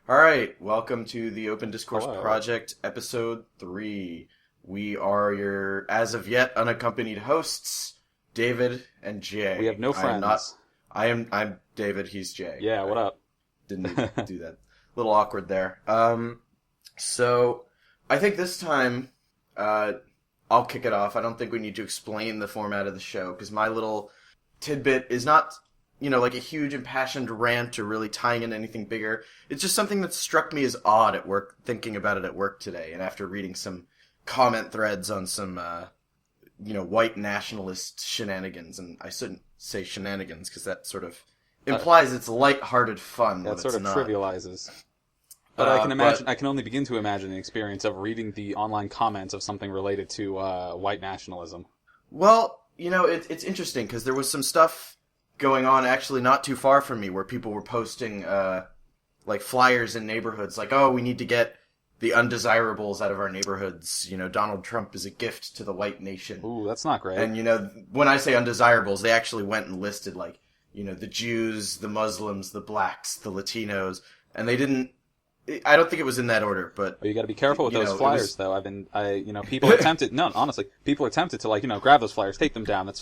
All right, welcome to the Open Discourse Hello. Project, Episode 3. We are your, as of yet, unaccompanied hosts, David and Jay. We have no friends. I'm David, he's Jay. Yeah, what up? Didn't need to do that. A little awkward there. So, I think this time, I'll kick it off. I don't think we need to explain the format of the show, because my little tidbit is not, like a huge impassioned rant or really tying in anything bigger. It's just something that struck me as odd at work, thinking about it at work today, and after reading some comment threads on some, white nationalist shenanigans, and I shouldn't say shenanigans, because that sort of implies it's light-hearted fun when That it's sort of not. trivializes. But I can imagine. I can only begin to imagine the experience of reading the online comments of something related to white nationalism. Well, it's interesting, because there was some stuff going on actually not too far from me where people were posting flyers in neighborhoods like, oh, we need to get the undesirables out of our neighborhoods. Donald Trump is a gift to the white nation. Ooh, that's not great. And, when I say undesirables, they actually went and listed, the Jews, the Muslims, the blacks, the Latinos, and they didn't... I don't think it was in that order, but... You got to be careful with those flyers, though. People are tempted... No, honestly, people are tempted to, grab those flyers, take them down. That's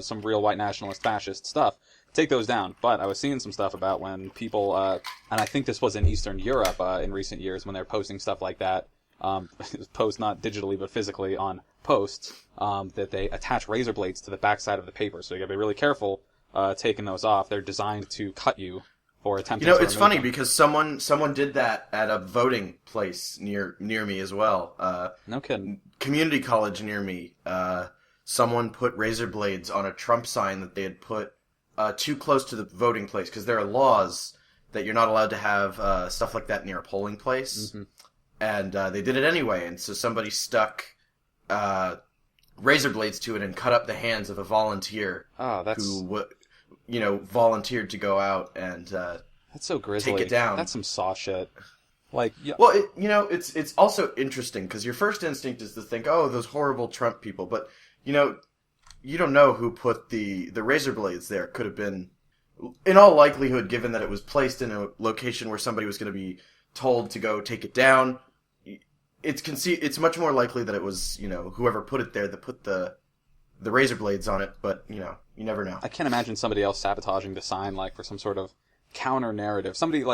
some real white nationalist fascist stuff. Take those down. But I was seeing some stuff about when people... and I think this was in Eastern Europe in recent years, when they're posting stuff like that. Post not digitally, but physically on posts, that they attach razor blades to the backside of the paper. So you got to be really careful taking those off. They're designed to cut you. For attempting to it's funny them. because someone did that at a voting place near me as well. No kidding. Community college near me. Someone put razor blades on a Trump sign that they had put too close to the voting place because there are laws that you're not allowed to have stuff like that near a polling place. Mm-hmm. And they did it anyway, and so somebody stuck razor blades to it and cut up the hands of a volunteer who volunteered to go out and that's so grisly. Take it down. That's some saw shit. Yeah. Well, it's also interesting because your first instinct is to think, oh, those horrible Trump people, but you don't know who put the razor blades there. Could have been, in all likelihood, given that it was placed in a location where somebody was going to be told to go take it down. It's much more likely that it was whoever put it there that put the razor blades on it, but you never know. I can't imagine somebody else sabotaging the sign for some sort of counter narrative. Somebody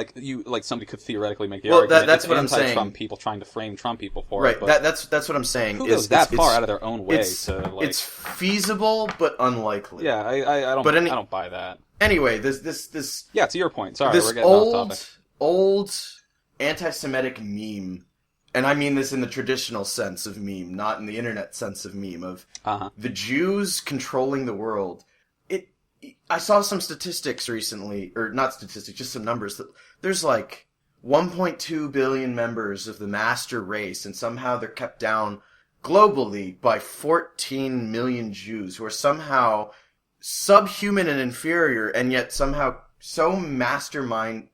somebody could theoretically make the argument. That's what I'm saying. Trump people trying to frame Trump people for right. it. Right. That's what I'm saying. Who goes that far out of their own way to It's feasible but unlikely. Yeah, I don't buy that. Anyway, this. Yeah, to your point. Sorry, this we're getting off topic. Old anti-Semitic meme. And I mean this in the traditional sense of meme, not in the internet sense of meme, of the Jews controlling the world. I saw some statistics recently, or not statistics, just some numbers, that there's 1.2 billion members of the master race, and somehow they're kept down globally by 14 million Jews, who are somehow subhuman and inferior, and yet somehow so masterfully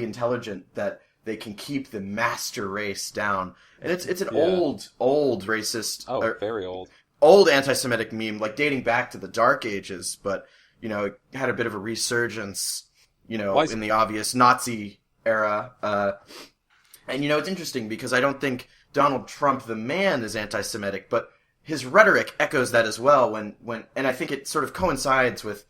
intelligent that they can keep the master race down. And it's an old racist... very old. Old anti-Semitic meme, dating back to the Dark Ages, but, it had a bit of a resurgence, in the obvious Nazi era. And, it's interesting because I don't think Donald Trump, the man, is anti-Semitic, but his rhetoric echoes that as well and I think it sort of coincides with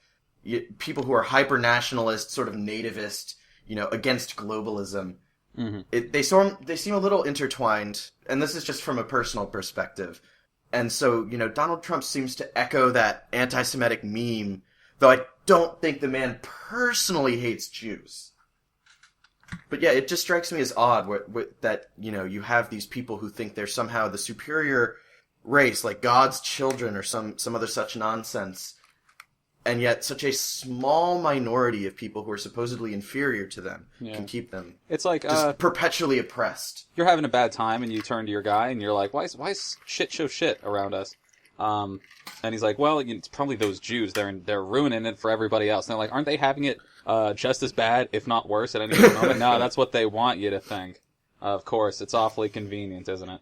people who are hyper-nationalist, sort of nativist, against globalism. Mm-hmm. They seem a little intertwined, and this is just from a personal perspective. And so, Donald Trump seems to echo that anti-Semitic meme, though I don't think the man personally hates Jews. But yeah, it just strikes me as odd that, you have these people who think they're somehow the superior race, like God's children or some other such nonsense. And yet such a small minority of people who are supposedly inferior to them can keep them it's just perpetually oppressed. You're having a bad time and you turn to your guy and you're like, why is shit show shit around us? And he's like, well, it's probably those Jews. They're ruining it for everybody else. And they're like, aren't they having it just as bad, if not worse, at any given moment? No, that's what they want you to think. Of course, it's awfully convenient, isn't it?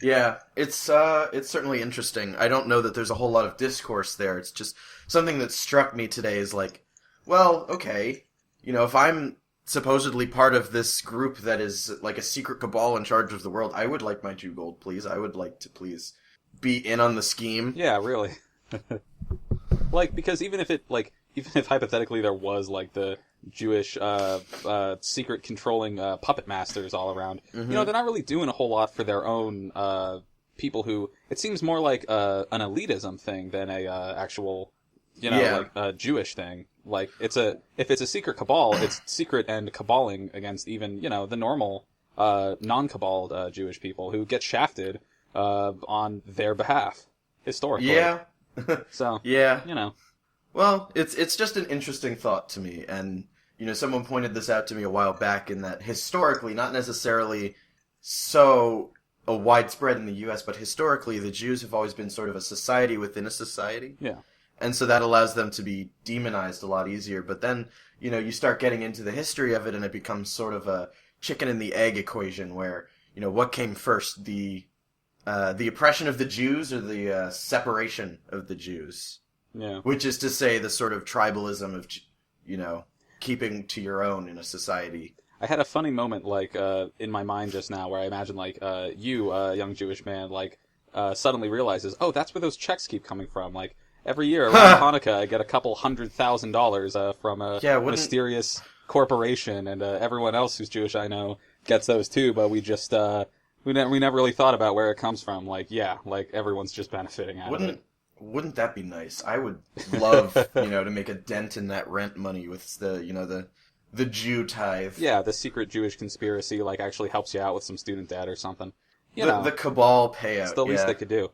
Yeah, it's certainly interesting. I don't know that there's a whole lot of discourse there. It's just something that struck me today is well, okay, if I'm supposedly part of this group that is like a secret cabal in charge of the world, I would like my Jew gold, please. I would like to please be in on the scheme. Yeah, really. Like, because even if hypothetically there was, like, the Jewish secret controlling puppet masters all around, they're not really doing a whole lot for their own people who, it seems more like an elitism thing than a actual, like a Jewish thing. Like, if it's a secret cabal, it's secret and caballing against even, the normal non-cabaled Jewish people who get shafted on their behalf historically. Yeah. So, yeah. Well, it's just an interesting thought to me, and, someone pointed this out to me a while back in that historically, not necessarily so widespread in the U.S., but historically the Jews have always been sort of a society within a society. Yeah. And so that allows them to be demonized a lot easier. But then, you start getting into the history of it, and it becomes sort of a chicken and the egg equation where, what came first, the oppression of the Jews or the separation of the Jews? Yeah. Which is to say the sort of tribalism of, keeping to your own in a society. I had a funny moment, like, in my mind just now where I imagine, like, you, a young Jewish man, like, suddenly realizes, oh, that's where those checks keep coming from. Like, every year around Hanukkah, I get a couple $100,000 from a mysterious corporation, and everyone else who's Jewish I know gets those too, but we just, we never really thought about where it comes from. Like, yeah, like, everyone's just benefiting out of it. Wouldn't that be nice? I would love, to make a dent in that rent money with the Jew tithe. Yeah, the secret Jewish conspiracy, like, actually helps you out with some student debt or something. The cabal payout. It's the least they could do.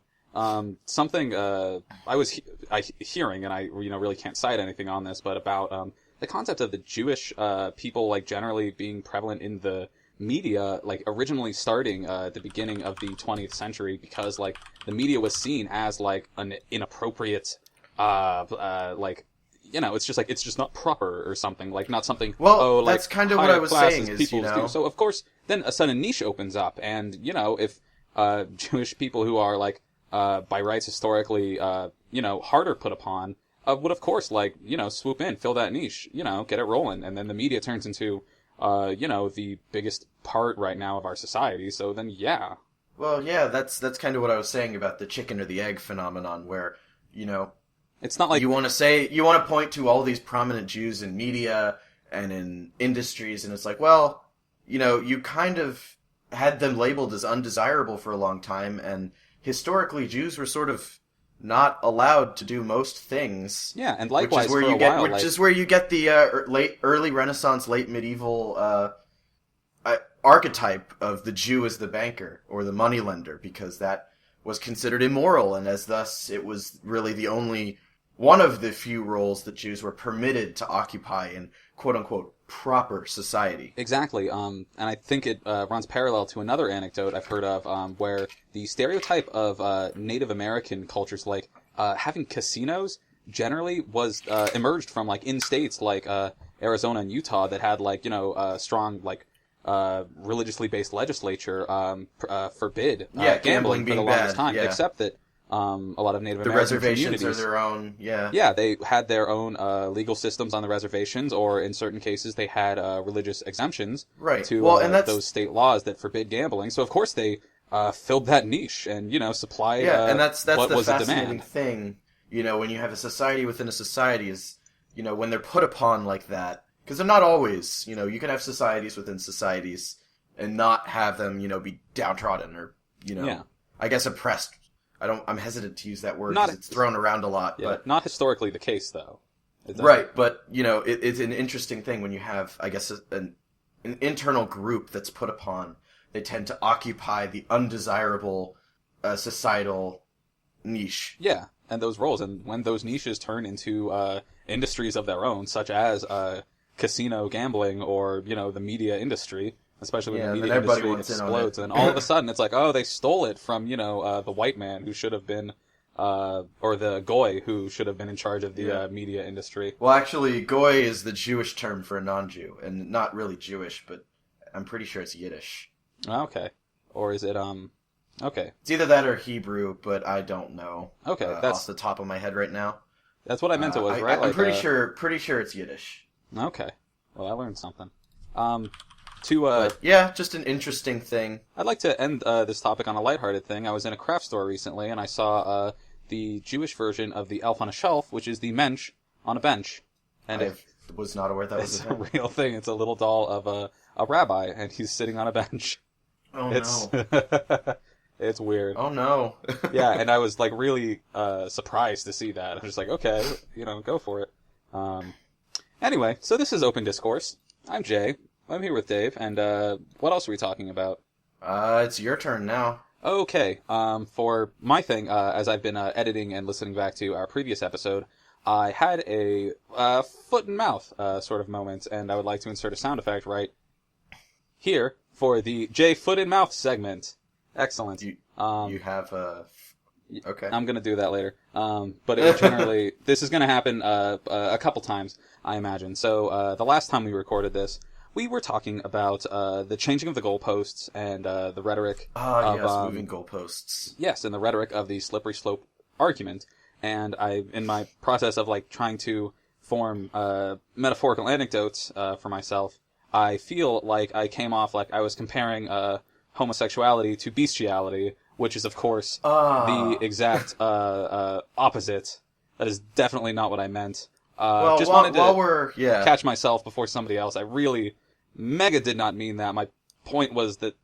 Something I was hearing, and I really can't cite anything on this, but about the concept of the Jewish people, like, generally being prevalent in the media, like, originally starting at the beginning of the 20th century, because, like, the media was seen as, like, an inappropriate, like, it's just like, it's just not proper or something, like, not something, well, like, that's kind of what I was saying is, do. So, of course, then a sudden niche opens up, and, if Jewish people who are, like, by rights historically, harder put upon, would, of course, like, swoop in, fill that niche, get it rolling, and then the media turns into the biggest part right now of our society, so then, yeah. Well, yeah, that's kind of what I was saying about the chicken or the egg phenomenon, where, it's not like... You want to point to all these prominent Jews in media and in industries, and it's like, well, you kind of had them labeled as undesirable for a long time, and historically Jews were sort of not allowed to do most things. Yeah, and likewise which is where you get the early Renaissance, late medieval archetype of the Jew as the banker or the moneylender, because that was considered immoral, and as thus it was really the only one of the few roles that Jews were permitted to occupy in quote-unquote proper society. Exactly, and I think it runs parallel to another anecdote I've heard of, where the stereotype of Native American cultures, like having casinos, generally was emerged from, like, in states like Arizona and Utah that had, like, strong, like, religiously based legislature forbid gambling for the longest time, except that a lot of Native American reservations are their own, Yeah, they had their own legal systems on the reservations, or in certain cases they had religious exemptions to those state laws that forbid gambling. So of course they filled that niche and supplied and that's what the was fascinating a demand. thing. When you have a society within a society is when they're put upon like that, because they're not always. You can have societies within societies and not have them be downtrodden or I guess oppressed. I'm hesitant to use that word because it's thrown around a lot. Yeah, but not historically the case, though. Right, but, it's an interesting thing when you have, I guess, an internal group that's put upon. They tend to occupy the undesirable societal niche. Yeah, and those roles. And when those niches turn into industries of their own, such as casino gambling or, the media industry... Especially when the media industry explodes, and then all of a sudden it's like, oh, they stole it from, the white man who should have been, or the goy who should have been in charge of the media industry. Well, actually, goy is the Jewish term for a non-Jew, and not really Jewish, but I'm pretty sure it's Yiddish. Okay. Or is it, okay. It's either that or Hebrew, but I don't know. Okay, that's... off the top of my head right now. That's what I meant it was, right? I'm pretty sure it's Yiddish. Okay. Well, I learned something. Yeah, just an interesting thing. I'd like to end this topic on a lighthearted thing. I was in a craft store recently, and I saw the Jewish version of the Elf on a Shelf, which is the Mensch on a bench. And I was not aware that was a real thing. It's a little doll of a rabbi, and he's sitting on a bench. Oh, no. It's weird. Oh, no. Yeah, and I was, like, really surprised to see that. I'm just like, okay, go for it. Anyway, so this is Open Discourse. I'm Jay. I'm here with Dave, and what else are we talking about? It's your turn now. Okay, for my thing, as I've been editing and listening back to our previous episode, I had a foot and mouth sort of moment, and I would like to insert a sound effect right here for the Jay Foot and Mouth segment. Excellent. You have a... Okay. I'm going to do that later. But it generally, this is going to happen a couple times, I imagine. So the last time we recorded this, we were talking about the changing of the goalposts and the rhetoric of... moving goalposts. Yes, and the rhetoric of the slippery slope argument. And I, in my process of like trying to form metaphorical anecdotes for myself, I feel like I came off like I was comparing homosexuality to bestiality, which is, of course, the exact opposite. That is definitely not what I meant. Wanted to catch myself before somebody else. I really mega did not mean that. My point was that's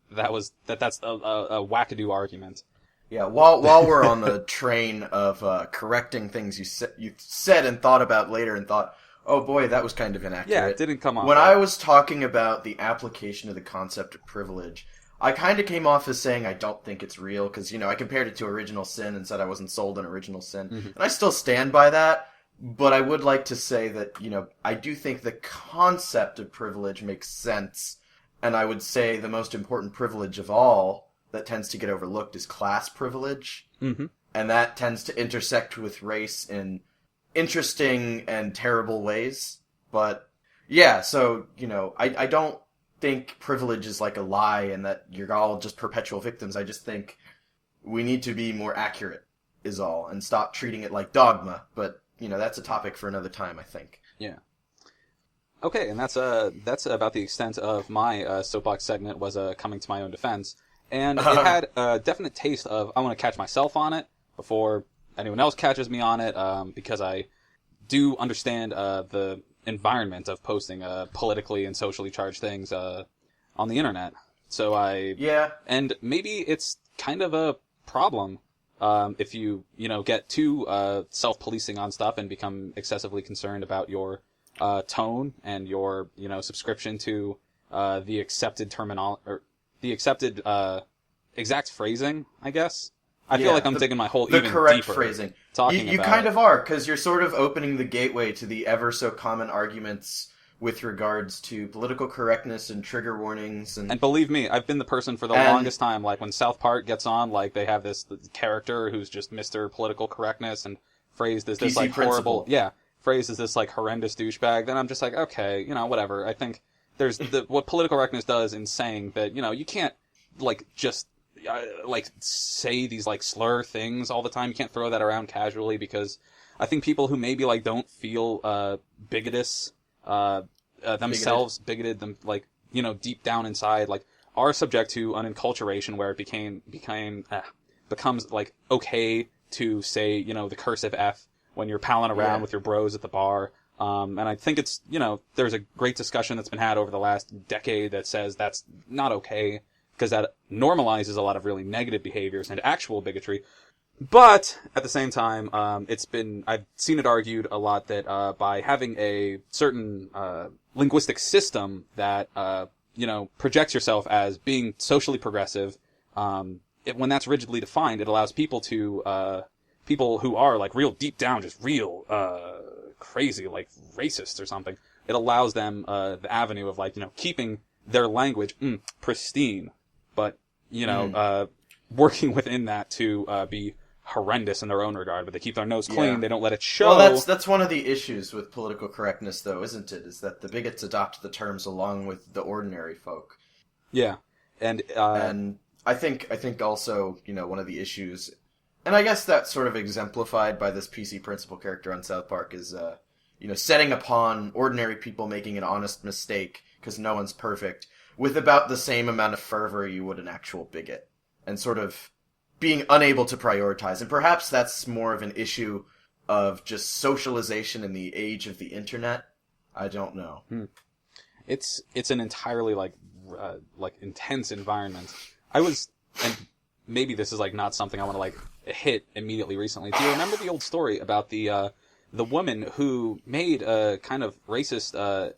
a wackadoo argument. Yeah, while we're on the train of correcting things you said and thought about later and thought, oh boy, that was kind of inaccurate. Yeah, it didn't come off. When I was talking about the application of the concept of privilege, I kind of came off as saying I don't think it's real because, I compared it to original sin and said I wasn't sold on original sin. Mm-hmm. And I still stand by that, but I would like to say that, I do think the concept of privilege makes sense. And I would say the most important privilege of all that tends to get overlooked is class privilege. Mm-hmm. And that tends to intersect with race in interesting and terrible ways. But, yeah, so, I don't think privilege is like a lie and that you're all just perpetual victims. I just think we need to be more accurate, is all, and stop treating it like dogma. But, that's a topic for another time, I think. Yeah. Okay, and that's about the extent of my soapbox segment was coming to my own defense. And it had a definite taste of, I want to catch myself on it before anyone else catches me on it, because I do understand the environment of posting politically and socially charged things on the internet. So and maybe it's kind of a problem if you get too self-policing on stuff and become excessively concerned about your tone and your subscription to the accepted terminology or the accepted exact phrasing, I guess. I feel like I'm digging my hole even deeper. The correct phrasing. You kind of are, because you're sort of opening the gateway to the ever so common arguments with regards to political correctness and trigger warnings. And believe me, I've been the person for the longest time, like when South Park gets on, like they have this character who's just Mr. Political Correctness and phrased as this like horrible, phrased as this like horrendous douchebag. Then I'm just like, okay, whatever. I think there's what political correctness does in saying that, you can't like just like say these like slur things all the time. You can't throw that around casually because I think people who maybe like don't feel themselves bigoted them like deep down inside like are subject to an enculturation where it becomes like okay to say the cursive F when you're palling around with your bros at the bar. And I think it's there's a great discussion that's been had over the last decade that says that's not okay, because that normalizes a lot of really negative behaviors and actual bigotry. But at the same time, I've seen it argued a lot that by having a certain linguistic system that projects yourself as being socially progressive, when that's rigidly defined, it allows people who are like real deep down, just real crazy, like racist or something. It allows them the avenue of like keeping their language pristine, but working within that to be horrendous in their own regard. But they keep their nose clean. They don't let it show. Well, that's one of the issues with political correctness, though, isn't it? Is that the bigots adopt the terms along with the ordinary folk. Yeah, and I think also one of the issues, and I guess that's sort of exemplified by this PC principal character on South Park, is setting upon ordinary people making an honest mistake because no one's perfect, with about the same amount of fervor you would an actual bigot, and sort of being unable to prioritize. And perhaps that's more of an issue of just socialization in the age of the internet. I don't know. It's an entirely like intense environment. And maybe this is like not something I want to like hit immediately recently. Do you remember the old story about the woman who made a kind of racist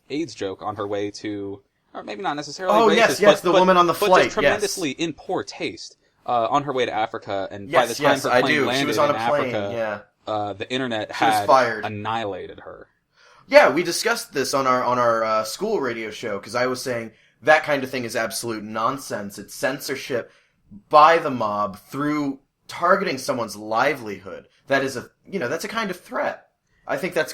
AIDS joke on her way to, or maybe not necessarily racist, yes, the woman on the flight, but just tremendously in poor taste on her way to Africa, and by the time her plane landed she was on in a plane, Africa, the internet she had fired. annihilated her. Yeah, we discussed this on our school radio show, because I was saying that kind of thing is absolute nonsense. It's censorship by the mob through targeting someone's livelihood. That is that's a kind of threat. I think that's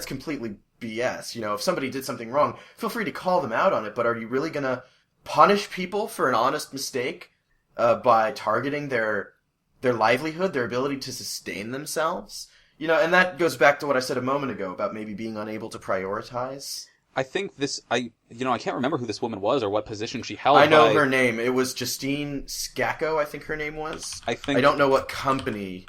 completely BS. If somebody did something wrong, feel free to call them out on it, but are you really gonna punish people for an honest mistake by targeting their livelihood, their ability to sustain themselves? And that goes back to what I said a moment ago about maybe being unable to prioritize. I think I can't remember who this woman was or what position she held. I know her name. It was Justine Scacco, I think her name was. I don't know what company.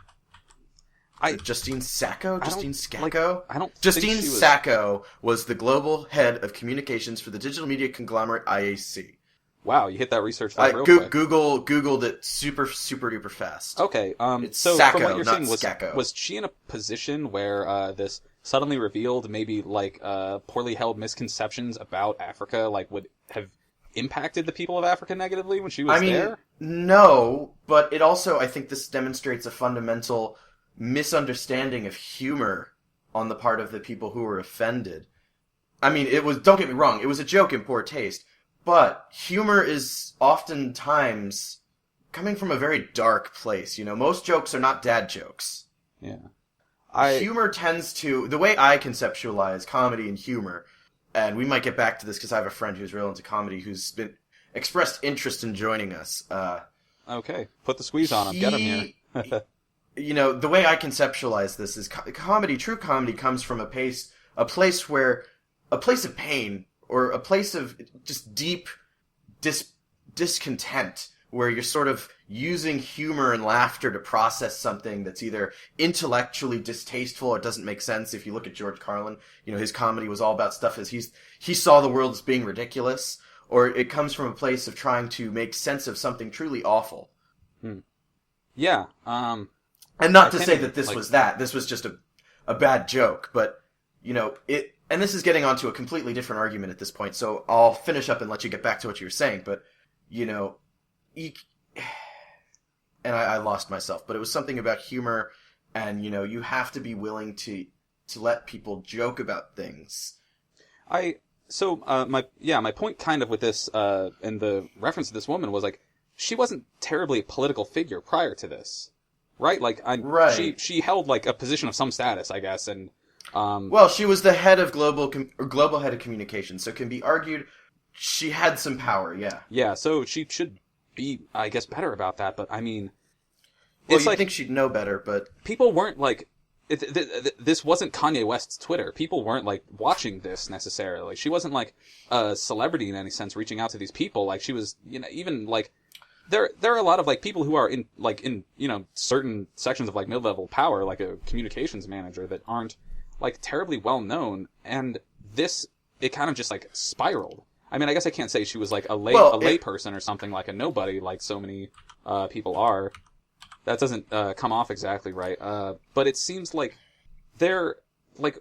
Justine Sacco? Justine Scacco? Justine Sacco was the global head of communications for the digital media conglomerate IAC. Wow, you hit that research real quick. Googled it super, super duper fast. Okay, it's so Sacco, from what you're saying, Scacco. Was she in a position where this suddenly revealed maybe like poorly held misconceptions about Africa like would have impacted the people of Africa negatively when she was there? No, but it also, I think this demonstrates a fundamental misunderstanding of humor on the part of the people who were offended. Don't get me wrong, it was a joke in poor taste, but humor is oftentimes coming from a very dark place. Most jokes are not dad jokes. Yeah. Humor tends to, the way I conceptualize comedy and humor, and we might get back to this because I have a friend who's real into comedy who's been expressed interest in joining us. Okay, put the squeeze on him. Get him here. The way I conceptualize this is true comedy comes from a place of pain, or a place of just deep discontent, where you're sort of using humor and laughter to process something that's either intellectually distasteful or doesn't make sense. If you look at George Carlin, his comedy was all about stuff as he saw the world as being ridiculous, or it comes from a place of trying to make sense of something truly awful. Yeah. And not to say that this was that. This was just a bad joke, but, and this is getting onto a completely different argument at this point, so I'll finish up and let you get back to what you were saying, but, and I lost myself, but it was something about humor, and, you have to be willing to let people joke about things. My point kind of with this, and the reference to this woman was, like, she wasn't terribly a political figure prior to this. Right? Right. She held, like, a position of some status, I guess, and, well, she was the head of global head of communications, so it can be argued she had some power, yeah. Yeah, so she should be, I guess, better about that, but, well, you'd think she'd know better, but... People weren't, like... this wasn't Kanye West's Twitter. People weren't, like, watching this, necessarily. She wasn't, like, a celebrity in any sense, reaching out to these people. Like, she was, even, like... There are a lot of, like, people who are in certain sections of, like, mid-level power, like a communications manager, that aren't, like, terribly well-known, and it kind of just, like, spiraled. I mean, I guess I can't say she was, like, a lay person or something, like a nobody, like so many people are. That doesn't come off exactly right. But it seems like they're, like...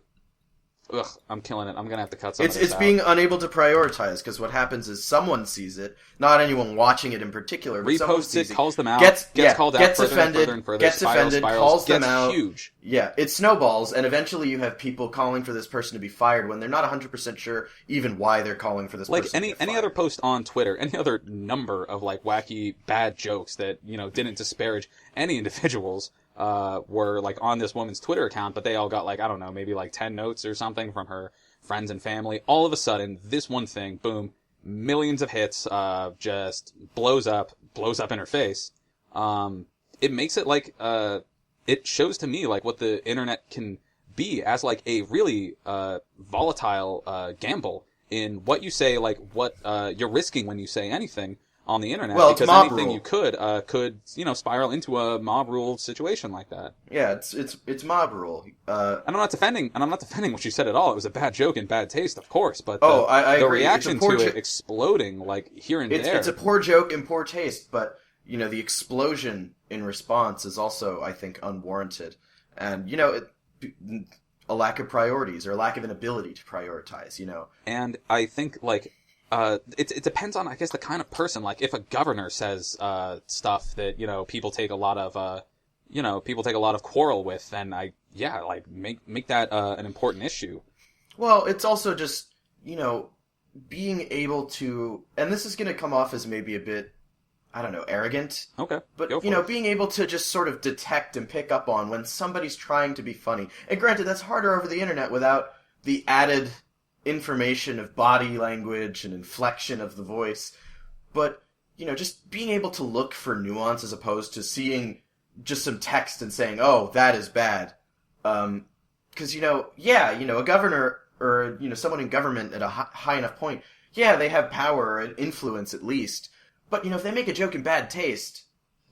Ugh, I'm killing it. I'm gonna have to cut some of this out. It's being unable to prioritize, because what happens is someone sees it, not anyone watching it in particular, but someone sees it, calls them out, gets called out further and further, gets offended, calls them out. Huge. Yeah, it snowballs, and eventually you have people calling for this person to be fired when they're not 100% sure even why they're calling for this person to be fired. Like any other post on Twitter, any other number of, like, wacky, bad jokes that, didn't disparage any individuals, were, like, on this woman's Twitter account, but they all got, like, I don't know, maybe, like, 10 notes or something from her friends and family. All of a sudden, this one thing, boom, millions of hits, just blows up in her face. It makes it, like, it shows to me, like, what the internet can be as, like, a really, volatile, gamble. in what you say, like what you're risking when you say anything on the internet, well, because mob anything rule. you could spiral into a mob rule situation like that. Yeah, it's mob rule. And I'm not defending what you said at all. It was a bad joke and bad taste, of course, but I the agree. reaction to it exploding like here and there. It's a poor joke and poor taste, but the explosion in response is also, I think, unwarranted, and a lack of priorities or a lack of an ability to prioritize. And I think like. It depends on, I guess, the kind of person. Like, if a governor says stuff that people take a lot of quarrel with, then make that an important issue. Well, it's also just being able to, and this is going to come off as maybe a bit, I don't know, arrogant. Okay, but being able to just sort of detect and pick up on when somebody's trying to be funny. And granted, that's harder over the internet without the added information of body language and inflection of the voice, but just being able to look for nuance as opposed to seeing just some text and saying, oh, that is bad, because a governor or someone in government at a high enough point, they have power and influence at least, but if they make a joke in bad taste,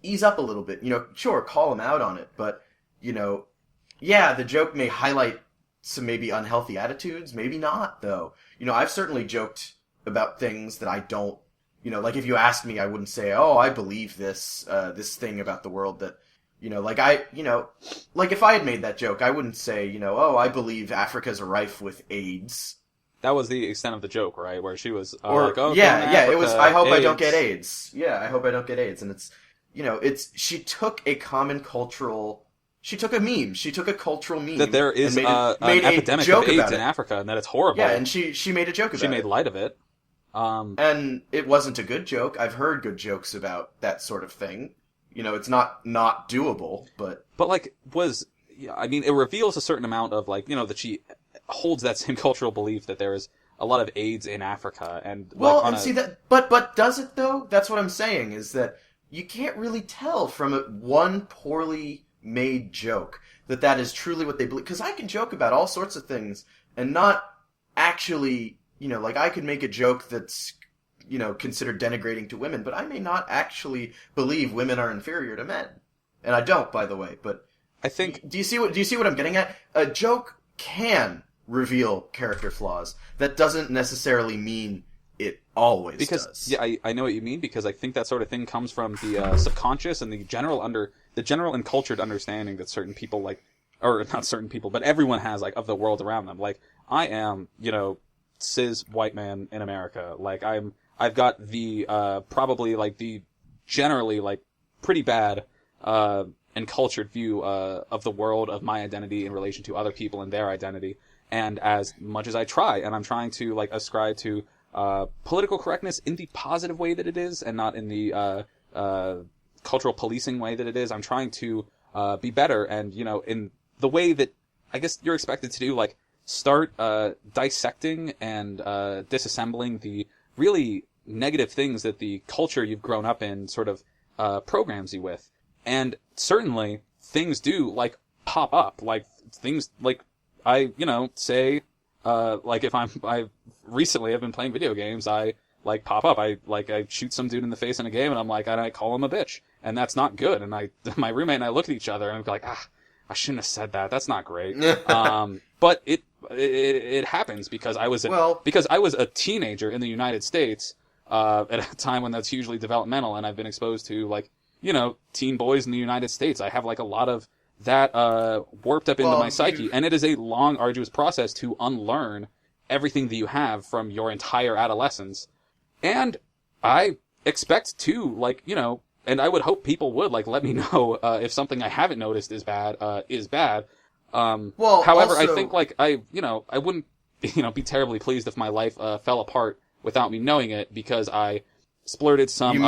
ease up a little bit. Sure, call them out on it, but the joke may highlight some maybe unhealthy attitudes, maybe not, though. I've certainly joked about things that I don't, like if you asked me, I wouldn't say, oh, I believe this thing about the world that, like if I had made that joke, I wouldn't say, oh, I believe Africa's rife with AIDS. That was the extent of the joke, right? Where she was it was, I hope AIDS. I don't get AIDS. Yeah, I hope I don't get AIDS. And it's, she took a common cultural... She took a meme. She took a cultural meme. That there is an epidemic of AIDS in Africa, and that it's horrible. Yeah, and she made a joke about it. She made light of it. And it wasn't a good joke. I've heard good jokes about that sort of thing. It's not doable, but... But, it reveals a certain amount of, that she holds that same cultural belief that there is a lot of AIDS in Africa, and... But does it, though? That's what I'm saying, is that you can't really tell from one poorly made joke that is truly what they believe, because I can joke about all sorts of things and not actually, I could make a joke that's considered denigrating to women, but I may not actually believe women are inferior to men, and I don't, by the way. But I think, do you see what I'm getting at? A joke can reveal character flaws. That doesn't necessarily mean it always does. Yeah, I know what you mean, because I think that sort of thing comes from the subconscious and the general and cultured understanding that certain people or not certain people, but everyone has of the world around them. Like, I am, cis white man in America. Like, I've got the probably the generally pretty bad and cultured view of the world, of my identity in relation to other people and their identity. And as much as I try, and I'm trying to ascribe to political correctness in the positive way that it is, and not in the cultural policing way that it is, I'm trying to be better, and in the way that I guess you're expected to do, start dissecting and disassembling the really negative things that the culture you've grown up in sort of programs you with. And certainly things do pop up, things I say if I recently have been playing video games, I pop up, I shoot some dude in the face in a game, and I call him a bitch, and that's not good. And my roommate and I look at each other, and I'm like, I shouldn't have said that. That's not great. But it happens because I was a teenager in the United States at a time when that's hugely developmental, and I've been exposed to teen boys in the United States. I have a lot of that warped up into my psyche, and it is a long, arduous process to unlearn everything that you have from your entire adolescence. And I expect to, and I would hope people would, let me know if something I haven't noticed is bad. However, also, I think, I wouldn't, be terribly pleased if my life fell apart without me knowing it, because I splurted some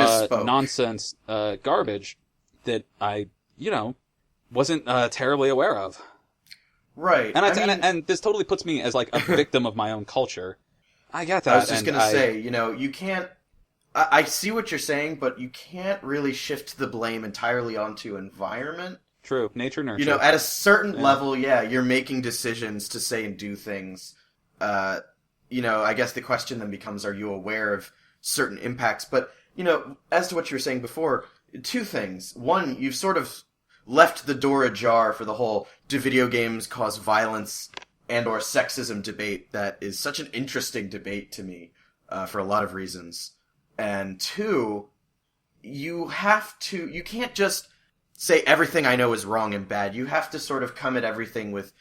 nonsense garbage that I, wasn't terribly aware of. Right. And and this totally puts me as a victim of my own culture. I get that. I was just going to say, you can't... I see what you're saying, but you can't really shift the blame entirely onto environment. True. Nature, nurture. At a certain level, you're making decisions to say and do things, I guess the question then becomes, are you aware of certain impacts? But, as to what you were saying before, two things. One, you've sort of left the door ajar for the whole, do video games cause violence and or sexism debate that is such an interesting debate to me, for a lot of reasons. And two, you can't just say everything I know is wrong and bad. You have to sort of come at everything with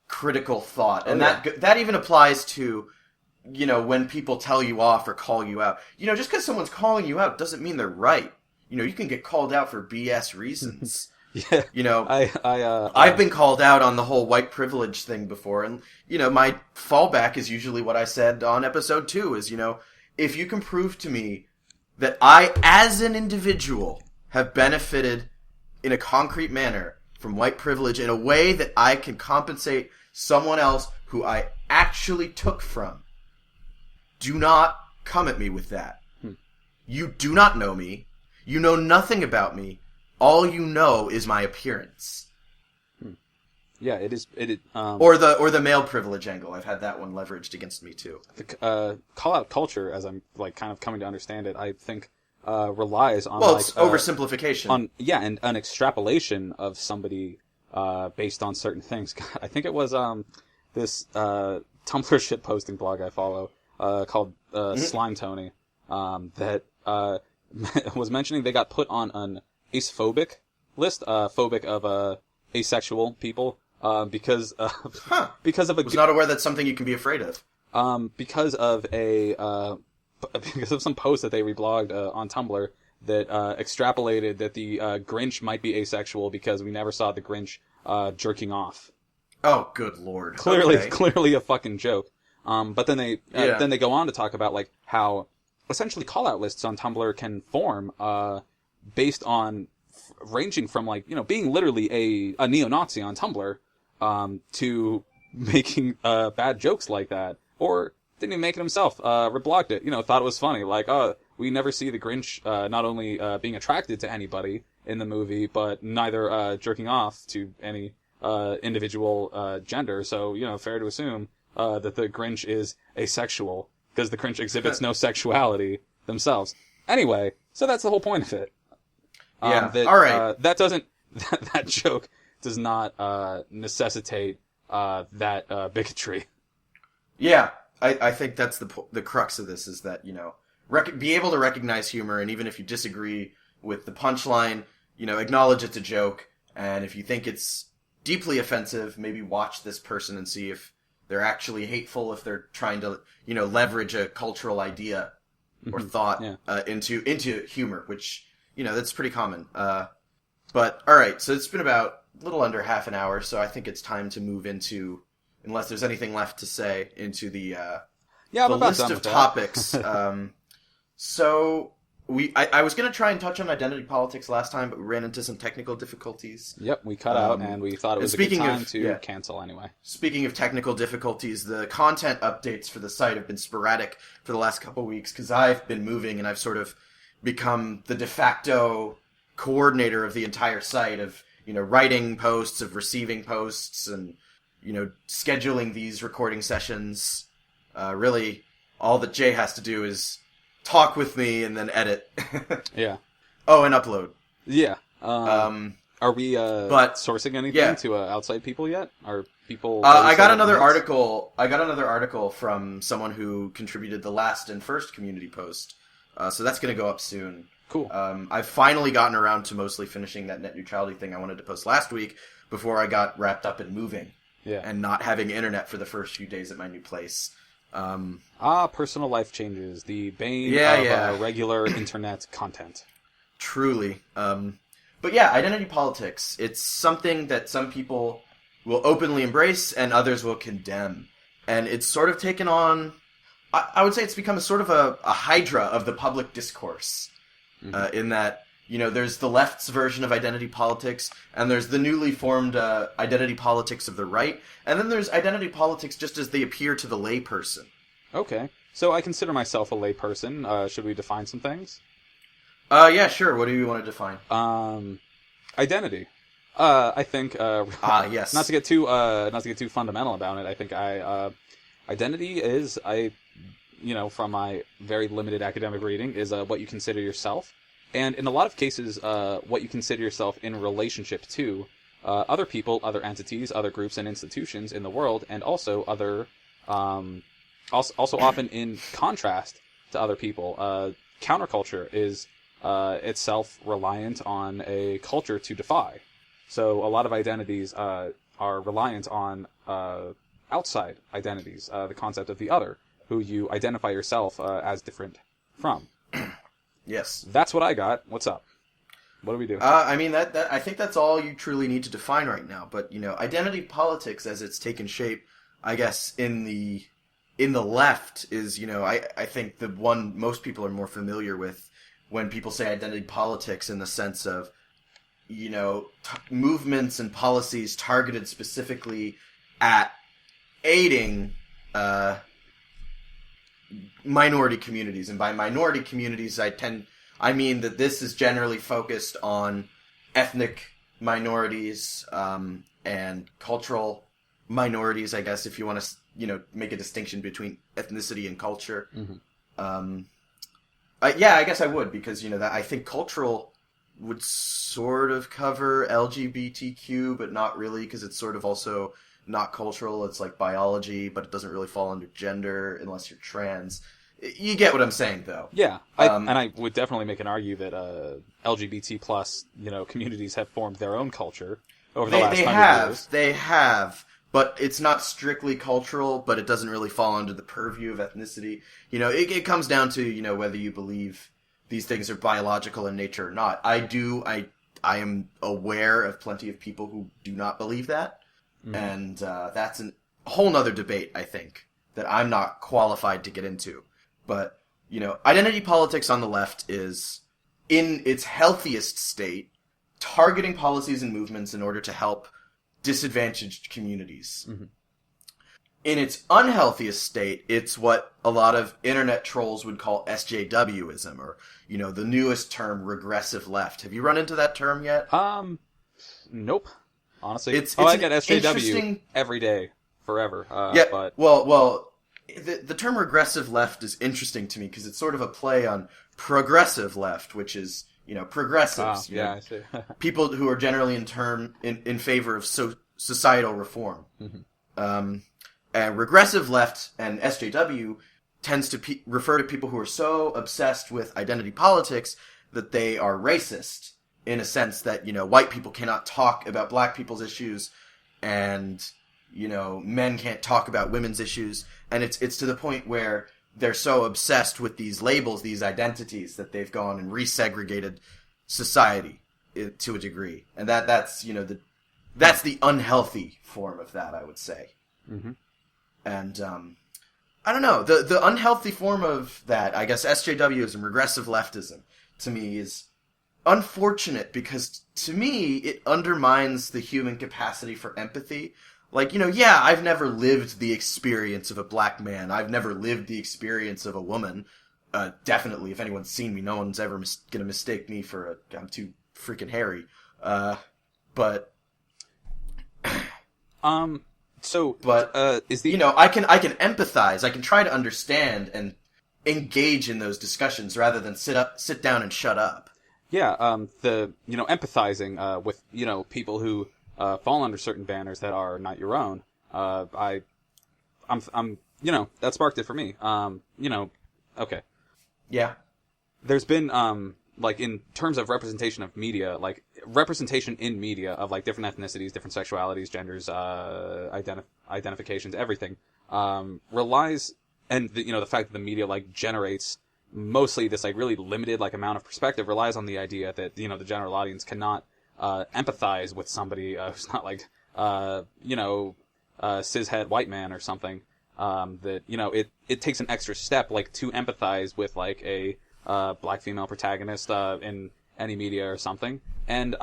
critical thought. And that even applies to, when people tell you off or call you out. Just because someone's calling you out doesn't mean they're right. You can get called out for BS reasons. Yeah. I've been called out on the whole white privilege thing before, and, my fallback is usually what I said on episode 2 is, if you can prove to me that I, as an individual, have benefited in a concrete manner from white privilege in a way that I can compensate someone else who I actually took from, do not come at me with that. You do not know me. You know nothing about me. All you know is my appearance. Yeah, it is. Or the male privilege angle. I've had that one leveraged against me too. The call-out culture, as I'm kind of coming to understand it, I think relies on it's oversimplification. And an extrapolation of somebody based on certain things. I think it was this Tumblr shitposting blog I follow called Slime Tony that was mentioning they got put on an acephobic list, phobic of asexual people, because of a. Was not aware that's something you can be afraid of. Because of some post that they reblogged on Tumblr that extrapolated that the Grinch might be asexual because we never saw the Grinch jerking off. Oh, good lord! Clearly a fucking joke. But then they go on to talk about how essentially call-out lists on Tumblr can form based on ranging from being literally a neo-Nazi on Tumblr to making bad jokes like that, or didn't even make it himself, reblogged it, thought it was funny, we never see the Grinch not only being attracted to anybody in the movie, but neither jerking off to any individual gender, so fair to assume that the Grinch is asexual, because the Grinch exhibits no sexuality themselves. Anyway, so that's the whole point of it. All right. That joke does not necessitate that bigotry. Yeah, I think that's the crux of this is that, be able to recognize humor, and even if you disagree with the punchline, acknowledge it's a joke, and if you think it's deeply offensive, maybe watch this person and see if they're actually hateful, if they're trying to, leverage a cultural idea or thought into humor, which, that's pretty common. But, alright, so it's been about a little under half an hour, so I think it's time to move into, unless there's anything left to say, into the list of topics. So, I was going to try and touch on identity politics last time, but we ran into some technical difficulties. Yep, we cut out, and we thought it was a good time to cancel anyway. Speaking of technical difficulties, the content updates for the site have been sporadic for the last couple of weeks, because I've been moving, and I've sort of become the de facto coordinator of the entire site, of, writing posts, of receiving posts, and, scheduling these recording sessions. Really, all that Jay has to do is talk with me and then edit. Yeah. Oh, and upload. Yeah. Are we sourcing anything to outside people yet? Are people? I got another article. I got another article from someone who contributed the last and first community post. So that's going to go up soon. Cool. I've finally gotten around to mostly finishing that net neutrality thing I wanted to post last week before I got wrapped up in moving. Yeah. And not having internet for the first few days at my new place. Personal life changes. The bane of regular internet content. Truly. But yeah, identity politics. It's something that some people will openly embrace and others will condemn. And it's sort of taken on... I would say it's become a sort of a hydra of the public discourse. In that, there's the left's version of identity politics, and there's the newly formed identity politics of the right, and then there's identity politics just as they appear to the layperson. Okay. So I consider myself a layperson. Should we define some things? Yeah, sure. What do you want to define? Identity. I think. Yes. Not to get too fundamental about it. I think identity is from my very limited academic reading, is what you consider yourself. And in a lot of cases, what you consider yourself in relationship to other people, other entities, other groups and institutions in the world, and also other, also often in contrast to other people. Counterculture is itself reliant on a culture to defy. So a lot of identities are reliant on outside identities, the concept of the other, who you identify yourself as different from. Yes. That's what I got. What's up? What do we do? I mean, that I think that's all you truly need to define right now. But, identity politics as it's taken shape, I guess, in the left is, I think the one most people are more familiar with when people say identity politics in the sense of, movements and policies targeted specifically at aiding minority communities. And by minority communities, I mean that this is generally focused on ethnic minorities and cultural minorities, I guess, if you want to, make a distinction between ethnicity and culture. Mm-hmm. I guess I would, because, I think cultural would sort of cover LGBTQ, but not really, because it's sort of also not cultural. It's like biology, but it doesn't really fall under gender unless you're trans. You get what I'm saying, though. Yeah, and I would definitely make an argument that LGBT plus, communities have formed their own culture over the last 100 years. They have, but it's not strictly cultural, but it doesn't really fall under the purview of ethnicity. It comes down to, whether you believe these things are biological in nature or not. I am aware of plenty of people who do not believe that. Mm-hmm. And that's a whole nother debate, I think, that I'm not qualified to get into. But, identity politics on the left is, in its healthiest state, targeting policies and movements in order to help disadvantaged communities. Mm-hmm. In its unhealthiest state, it's what a lot of internet trolls would call SJWism, or, the newest term, regressive left. Have you run into that term yet? Nope. Honestly, I get SJW every day, forever. But... Well, the term regressive left is interesting to me because it's sort of a play on progressive left, which is, progressives. I see. People who are generally in favor of societal reform. Mm-hmm. And regressive left and SJW tends to refer to people who are so obsessed with identity politics that they are racist, in a sense that, white people cannot talk about black people's issues, and, men can't talk about women's issues. And it's to the point where they're so obsessed with these labels, these identities, that they've gone and resegregated society to a degree. And that's that's the unhealthy form of that, I would say. Mm-hmm. And, I don't know, the unhealthy form of that, I guess SJWism, regressive leftism, to me is unfortunate, because to me it undermines the human capacity for empathy. Like, I've never lived the experience of a black man. I've never lived the experience of a woman. Definitely, if anyone's seen me, no one's ever gonna mistake me for I'm too freaking hairy. But is the I can empathize. I can try to understand and engage in those discussions rather than sit down and shut up. Yeah, empathizing with people who fall under certain banners that are not your own. I'm that sparked it for me. Okay. Yeah. There's been in terms of representation of media, representation in media of different ethnicities, different sexualities, genders, identifications, everything relies, and the fact that the media generates mostly this like really limited like amount of perspective relies on the idea that the general audience cannot empathize with somebody who's not like cishet white man or something. That it takes an extra step like to empathize with like a black female protagonist in any media or something, and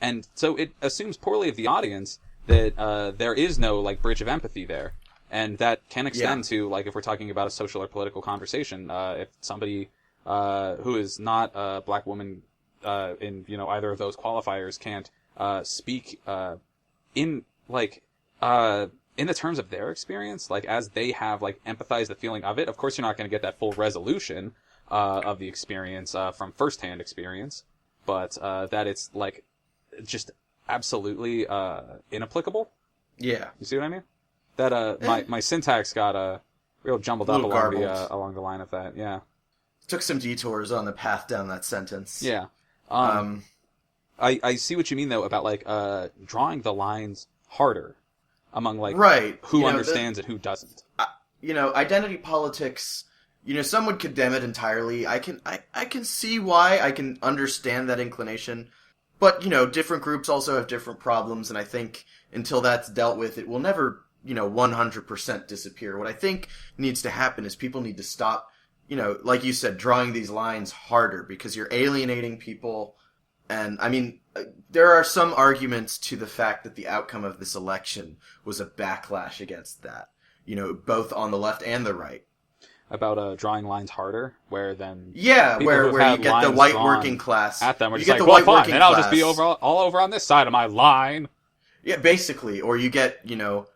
and so it assumes poorly of the audience that there is no like bridge of empathy there. And that can extend to, like, if we're talking about a social or political conversation, if somebody who is not a black woman in, either of those qualifiers can't speak in in the terms of their experience, like, as they have, like, empathized the feeling of it, of course you're not going to get that full resolution of the experience from first-hand experience, but that it's, like, just absolutely inapplicable. Yeah. You see what I mean? That my syntax got real jumbled up along the line of that, yeah. Took some detours on the path down that sentence. Yeah. I see what you mean, though, about, like, drawing the lines harder among, like, right. who understands it, who doesn't. Identity politics, some would condemn it entirely. I can see why. I can understand that inclination. But, different groups also have different problems, and I think until that's dealt with, it will never, 100% disappear. What I think needs to happen is people need to stop, like you said, drawing these lines harder, because you're alienating people. And, I mean, there are some arguments to the fact that the outcome of this election was a backlash against that, both on the left and the right. About drawing lines harder, where then... Yeah, where you get the white working class... At them, where you get the white working class... and I'll just be all over on this side of my line. Yeah, basically. Or you get, you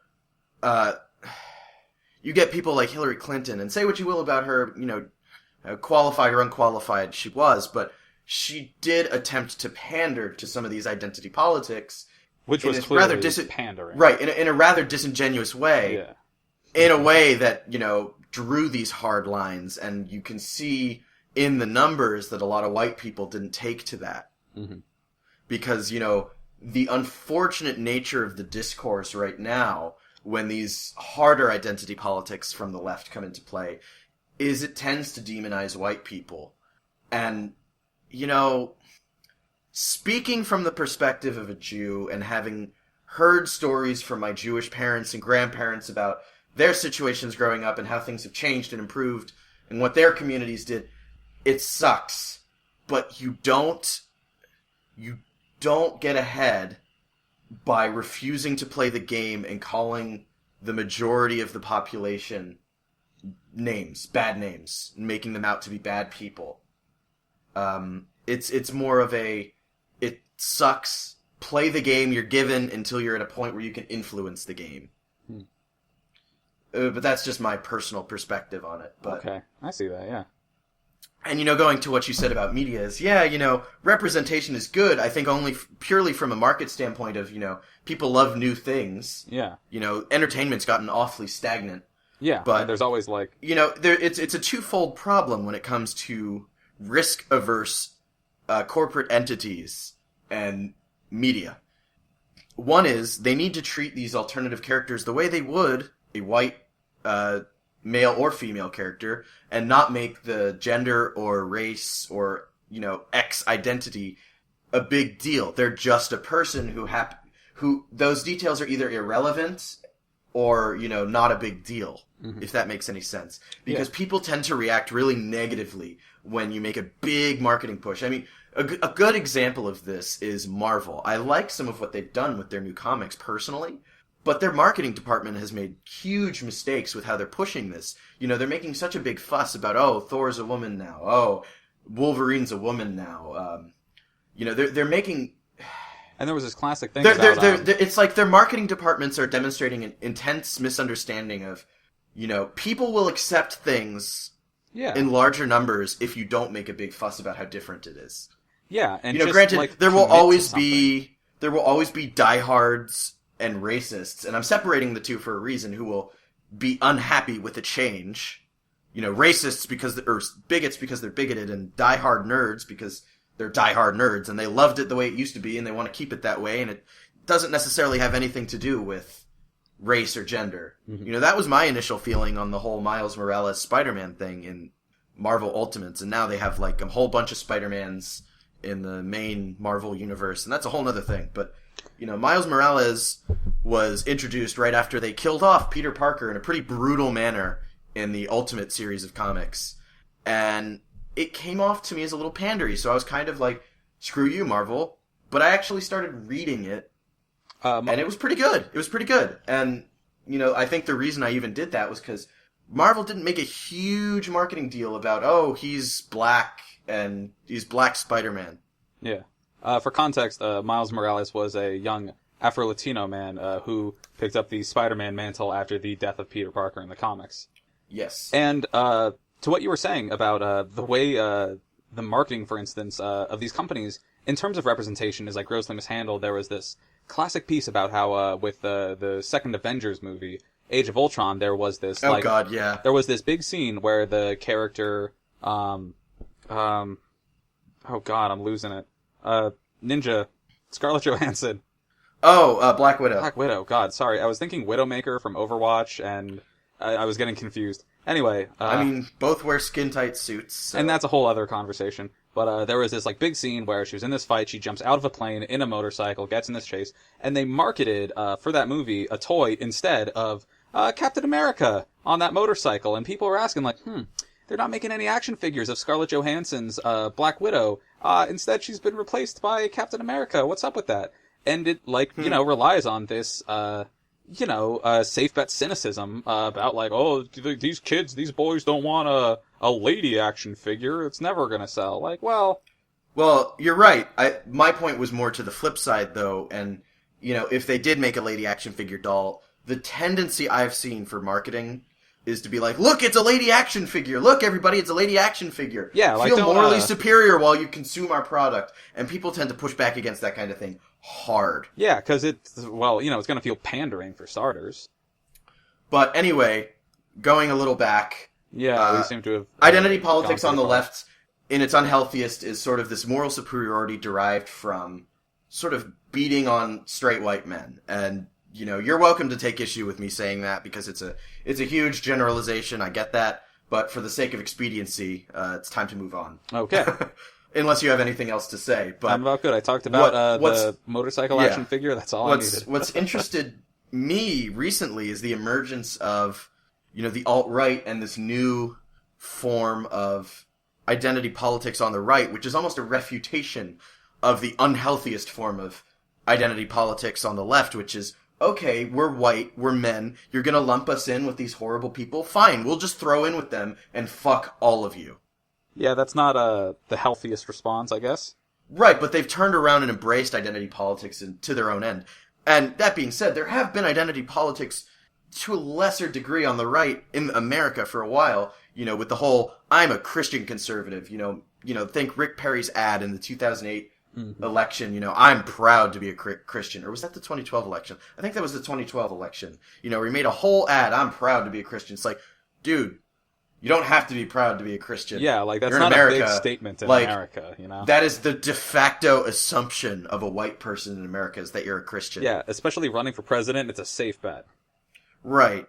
get people like Hillary Clinton, and say what you will about her, qualified or unqualified she was, but... she did attempt to pander to some of these identity politics. Which was clearly pandering. Right, in a rather disingenuous way. Yeah. In a way that, drew these hard lines, and you can see in the numbers that a lot of white people didn't take to that. Mm-hmm. Because, the unfortunate nature of the discourse right now, when these harder identity politics from the left come into play, is it tends to demonize white people. And... speaking from the perspective of a Jew and having heard stories from my Jewish parents and grandparents about their situations growing up and how things have changed and improved and what their communities did, it sucks. But you don't get ahead by refusing to play the game and calling the majority of the population bad names, and making them out to be bad people. It's more of it sucks, play the game you're given until you're at a point where you can influence the game. But that's just my personal perspective on it. But, okay, I see that, yeah. And, going to what you said about media is, representation is good, I think only purely from a market standpoint of, people love new things. Yeah. Entertainment's gotten awfully stagnant. Yeah, but there's always, like... it's a twofold problem when it comes to risk-averse corporate entities and media. One is, they need to treat these alternative characters the way they would a white male or female character, and not make the gender or race or, X identity a big deal. They're just a person who those details are either irrelevant or, not a big deal, if that makes any sense. Because people tend to react really negatively when you make a big marketing push. I mean, a good example of this is Marvel. I like some of what they've done with their new comics personally, but their marketing department has made huge mistakes with how they're pushing this. They're making such a big fuss about, Thor's a woman now. Wolverine's a woman now. They're making... And there was this classic thing it's like their marketing departments are demonstrating an intense misunderstanding of, people will accept things in larger numbers if you don't make a big fuss about how different it is. Yeah, and granted, like, there will always be diehards and racists, and I'm separating the two for a reason, who will be unhappy with the change. Racists or bigots because they're bigoted, and diehard nerds because they're diehard nerds, and they loved it the way it used to be, and they want to keep it that way, and it doesn't necessarily have anything to do with race or gender. Mm-hmm. That was my initial feeling on the whole Miles Morales Spider-Man thing in Marvel Ultimates, and now they have, like, a whole bunch of Spider-Mans in the main Marvel universe, and that's a whole other thing, but... Miles Morales was introduced right after they killed off Peter Parker in a pretty brutal manner in the Ultimate series of comics. And it came off to me as a little pandery, so I was kind of like, screw you, Marvel. But I actually started reading it, and it was pretty good. It was pretty good. And, I think the reason I even did that was because Marvel didn't make a huge marketing deal about, he's black, and he's Black Spider-Man. Yeah. For context, Miles Morales was a young Afro-Latino man who picked up the Spider-Man mantle after the death of Peter Parker in the comics. Yes. And to what you were saying about the way the marketing, for instance, of these companies, in terms of representation, is like grossly mishandled. There was this classic piece about how with the second Avengers movie, Age of Ultron, there was this there was this big scene where the character oh god, I'm losing it. Ninja Scarlett Johansson. Oh, Black Widow. Black Widow. God, sorry. I was thinking Widowmaker from Overwatch, and I was getting confused. Anyway, I mean, both wear skin-tight suits, so. And that's a whole other conversation. But there was this like big scene where she was in this fight. She jumps out of a plane in a motorcycle, gets in this chase, and they marketed for that movie a toy instead of Captain America on that motorcycle. And people were asking like, they're not making any action figures of Scarlett Johansson's Black Widow. Instead, she's been replaced by Captain America. What's up with that? And it relies on this safe bet cynicism about like, oh, these kids, these boys don't want a lady action figure. It's never gonna sell. Like, well, you're right. My point was more to the flip side, though. And if they did make a lady action figure doll, the tendency I've seen for marketing is to be like, look, it's a lady action figure. Look, everybody, it's a lady action figure. Yeah, like, feel morally superior while you consume our product. And people tend to push back against that kind of thing hard. Yeah, because it's going to feel pandering for starters. But anyway, going a little back. Yeah, we seem to have... Identity politics on the left, in its unhealthiest, is sort of this moral superiority derived from sort of beating on straight white men. And, you're welcome to take issue with me saying that because it's a huge generalization. I get that. But for the sake of expediency, it's time to move on. Okay. Unless you have anything else to say. But I'm about good. I talked about the motorcycle action figure. That's all I needed. What's interested me recently is the emergence of, the alt-right and this new form of identity politics on the right, which is almost a refutation of the unhealthiest form of identity politics on the left, which is, okay, we're white, we're men, you're gonna lump us in with these horrible people? Fine, we'll just throw in with them and fuck all of you. Yeah, that's not the healthiest response, I guess. Right, but they've turned around and embraced identity politics to their own end. And that being said, there have been identity politics to a lesser degree on the right in America for a while, with the whole, I'm a Christian conservative, think Rick Perry's ad in the 2008 election, I'm proud to be a Christian. Or was that the 2012 election? I think that was the 2012 election. He made a whole ad, I'm proud to be a Christian. It's like, dude, you don't have to be proud to be a Christian. Yeah, like, that's not America, a big statement in America, That is the de facto assumption of a white person in America, is that you're a Christian. Yeah, especially running for president, it's a safe bet. Right.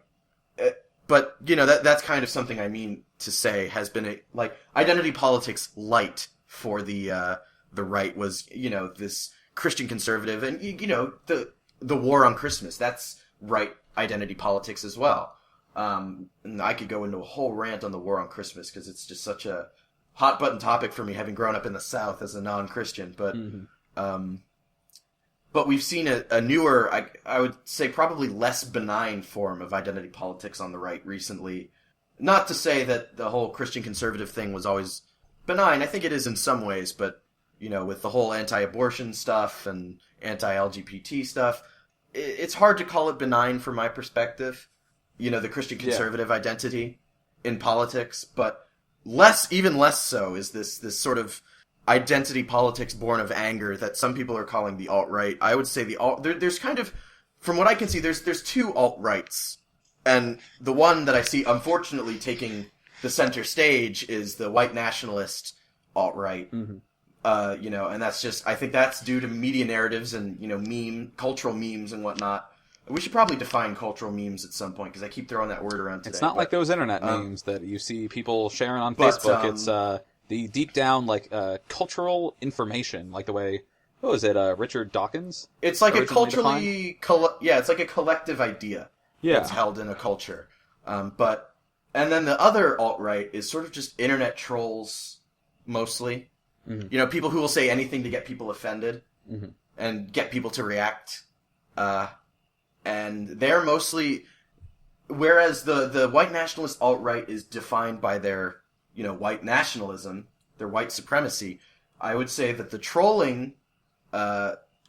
But, that's kind of something I mean to say has been identity politics light for the right was, this Christian conservative and, the war on Christmas. That's right identity politics as well. And I could go into a whole rant on the war on Christmas because it's just such a hot button topic for me, having grown up in the South as a non-Christian. But, but we've seen a newer, I would say probably less benign form of identity politics on the right recently. Not to say that the whole Christian conservative thing was always benign. I think it is in some ways, but, with the whole anti-abortion stuff and anti-LGBT stuff, it's hard to call it benign from my perspective. The Christian conservative identity in politics, but even less so is this sort of identity politics born of anger that some people are calling the alt-right. I would say there's kind of, from what I can see, there's two alt-rights. And the one that I see, unfortunately, taking the center stage is the white nationalist alt-right. And that's just, I think that's due to media narratives and, cultural memes and whatnot. We should probably define cultural memes at some point, because I keep throwing that word around today. It's not like those internet memes that you see people sharing on Facebook. It's the deep down, cultural information, like the way, what was it, Richard Dawkins? It's like a culturally, it's like a collective idea that's held in a culture. And then the other alt-right is sort of just internet trolls, mostly. People who will say anything to get people offended and get people to react. And they're mostly, whereas the white nationalist alt-right is defined by their, white nationalism, their white supremacy, I would say that the trolling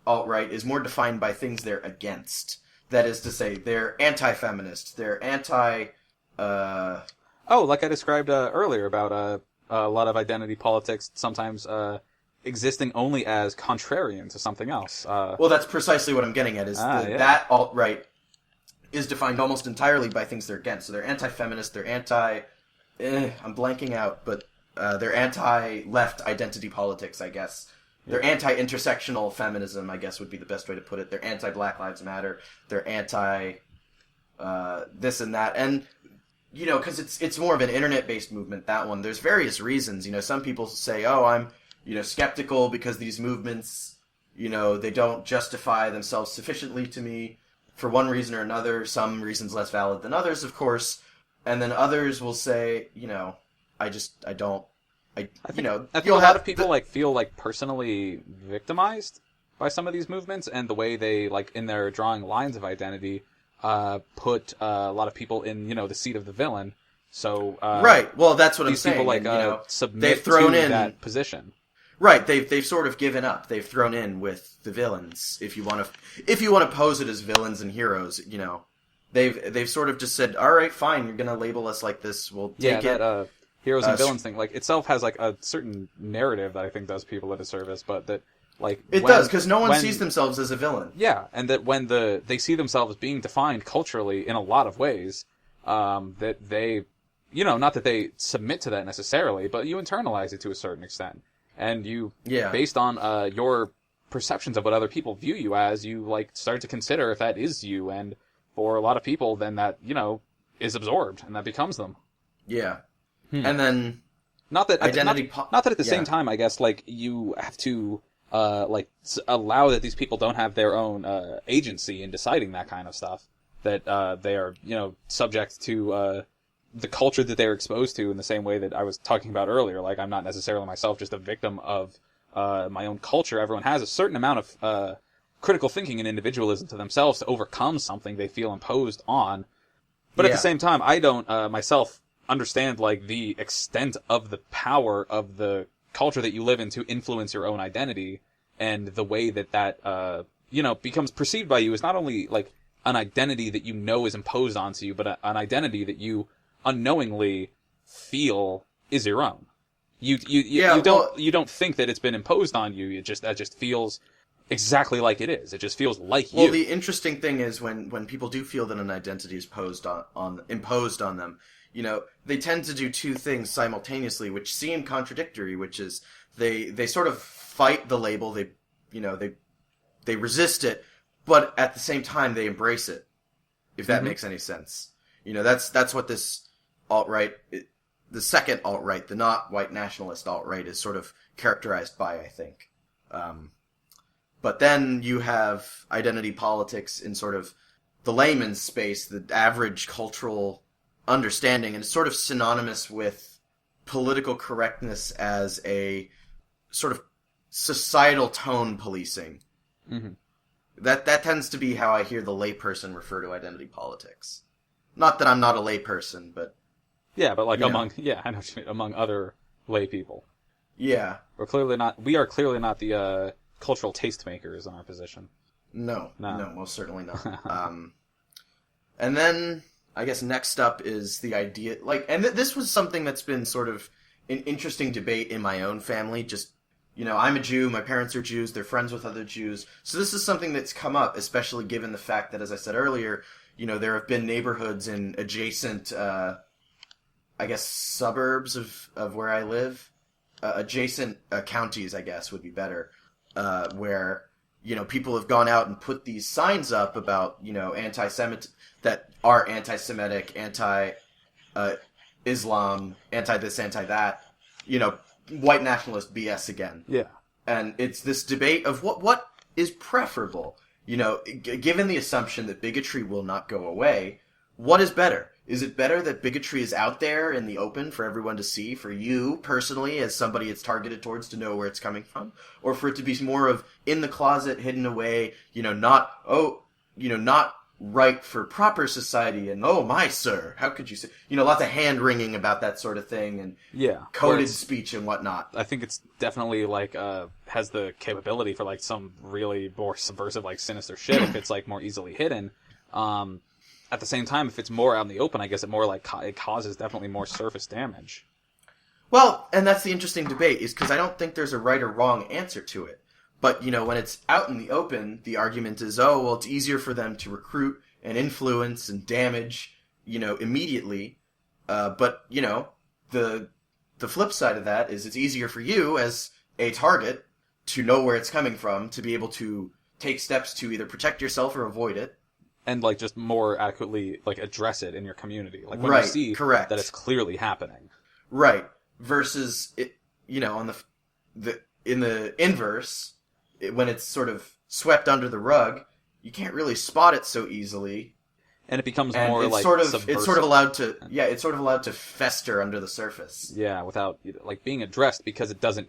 alt-right is more defined by things they're against. That is to say, they're anti-feminist, they're anti... like I described earlier about a lot of identity politics sometimes existing only as contrarian to something else. Well, that's precisely what I'm getting at, is that alt-right is defined almost entirely by things they're against. So they're anti-feminist, they're anti... I'm blanking out, but they're anti-left identity politics, I guess. They're anti-intersectional feminism, I guess would be the best way to put it. They're anti-Black Lives Matter. They're anti this and that. And, you know, because it's more of an internet-based movement, that one. There's various reasons. You know, some people say, oh, I'm, you know, skeptical because these movements, you know, they don't justify themselves sufficiently to me for one reason or another. Some reasons less valid than others, of course. And then others will say, you know, I think a lot of people feel personally victimized by some of these movements, and the way they in their drawing lines of identity put a lot of people in the seat of the villain. So right, well, that's what I'm saying. These people submit they've thrown to in that position. Right, they've sort of given up. They've thrown in with the villains. If you want to pose it as villains and heroes, you know, they've sort of just said, all right, fine, you're gonna label us like this. We'll take it. That, heroes and villains thing, itself has a certain narrative that I think does people a disservice, but that it does, because no one sees themselves as a villain. Yeah, and that when they see themselves being defined culturally in a lot of ways, that they, not that they submit to that necessarily, but you internalize it to a certain extent, and you, based on your perceptions of what other people view you as, you start to consider if that is you, and for a lot of people, then that is absorbed and that becomes them. Yeah. And then not that at the same time, I guess you have to allow that these people don't have their own agency in deciding that kind of stuff, that they are subject to the culture that they're exposed to, in the same way that I was talking about earlier. I'm not necessarily myself just a victim of my own culture. Everyone has a certain amount of critical thinking and individualism to themselves to overcome something they feel imposed on, but at the same time, I don't myself understand the extent of the power of the culture that you live in to influence your own identity, and the way that becomes perceived by you is not only an identity that is imposed onto you, but an identity that you unknowingly feel is your own. You don't think that it's been imposed on you. That just feels exactly like it is. It just feels like you. Well, the interesting thing is when people do feel that an identity is imposed on them, they tend to do two things simultaneously, which seem contradictory, which is they sort of fight the label, they resist it, but at the same time they embrace it, if that makes any sense. That's what this alt-right, the second alt-right, the not white nationalist alt-right, is sort of characterized by, I think. But then you have identity politics in sort of the layman's space, the average cultural understanding, and it's sort of synonymous with political correctness as a sort of societal tone policing. Mm-hmm. That tends to be how I hear the layperson refer to identity politics. Not that I'm not a layperson, but... Yeah, but I know what you mean, among other lay people. Yeah. We are clearly not the cultural tastemakers in our position. No, most certainly not. And then, I guess next up is the idea, and this was something that's been sort of an interesting debate in my own family. Just, I'm a Jew, my parents are Jews, they're friends with other Jews. So this is something that's come up, especially given the fact that, as I said earlier, there have been neighborhoods in adjacent, suburbs of where I live. Adjacent counties, I guess, would be better. Where, people have gone out and put these signs up about, that are anti-Semitic, anti-Islam, anti-this, anti-that, white nationalist BS again. Yeah. And it's this debate of what is preferable. Given the assumption that bigotry will not go away, what is better? Is it better that bigotry is out there in the open for everyone to see, for you personally as somebody it's targeted towards to know where it's coming from, or for it to be more of in the closet, hidden away, not right for proper society, and oh my sir, how could you say, lots of hand wringing about that sort of thing, and coded speech and whatnot. I think it's definitely like has the capability for like some really more subversive, like sinister shit if it's like more easily hidden. At the same time, if it's more out in the open, I guess it more like it causes definitely more surface damage. Well, and that's the interesting debate, is because I don't think there's a right or wrong answer to it. But, when it's out in the open, the argument is, it's easier for them to recruit and influence and damage, immediately. But, the flip side of that is it's easier for you as a target to know where it's coming from, to be able to take steps to either protect yourself or avoid it. And, like, just more adequately, like, address it in your community. Like, when you see that it's clearly happening. Right. Versus, it, on in the inverse, when it's sort of swept under the rug, you can't really spot it so easily, and it becomes more it's sort of allowed to fester under the surface. Yeah, without like being addressed, because it doesn't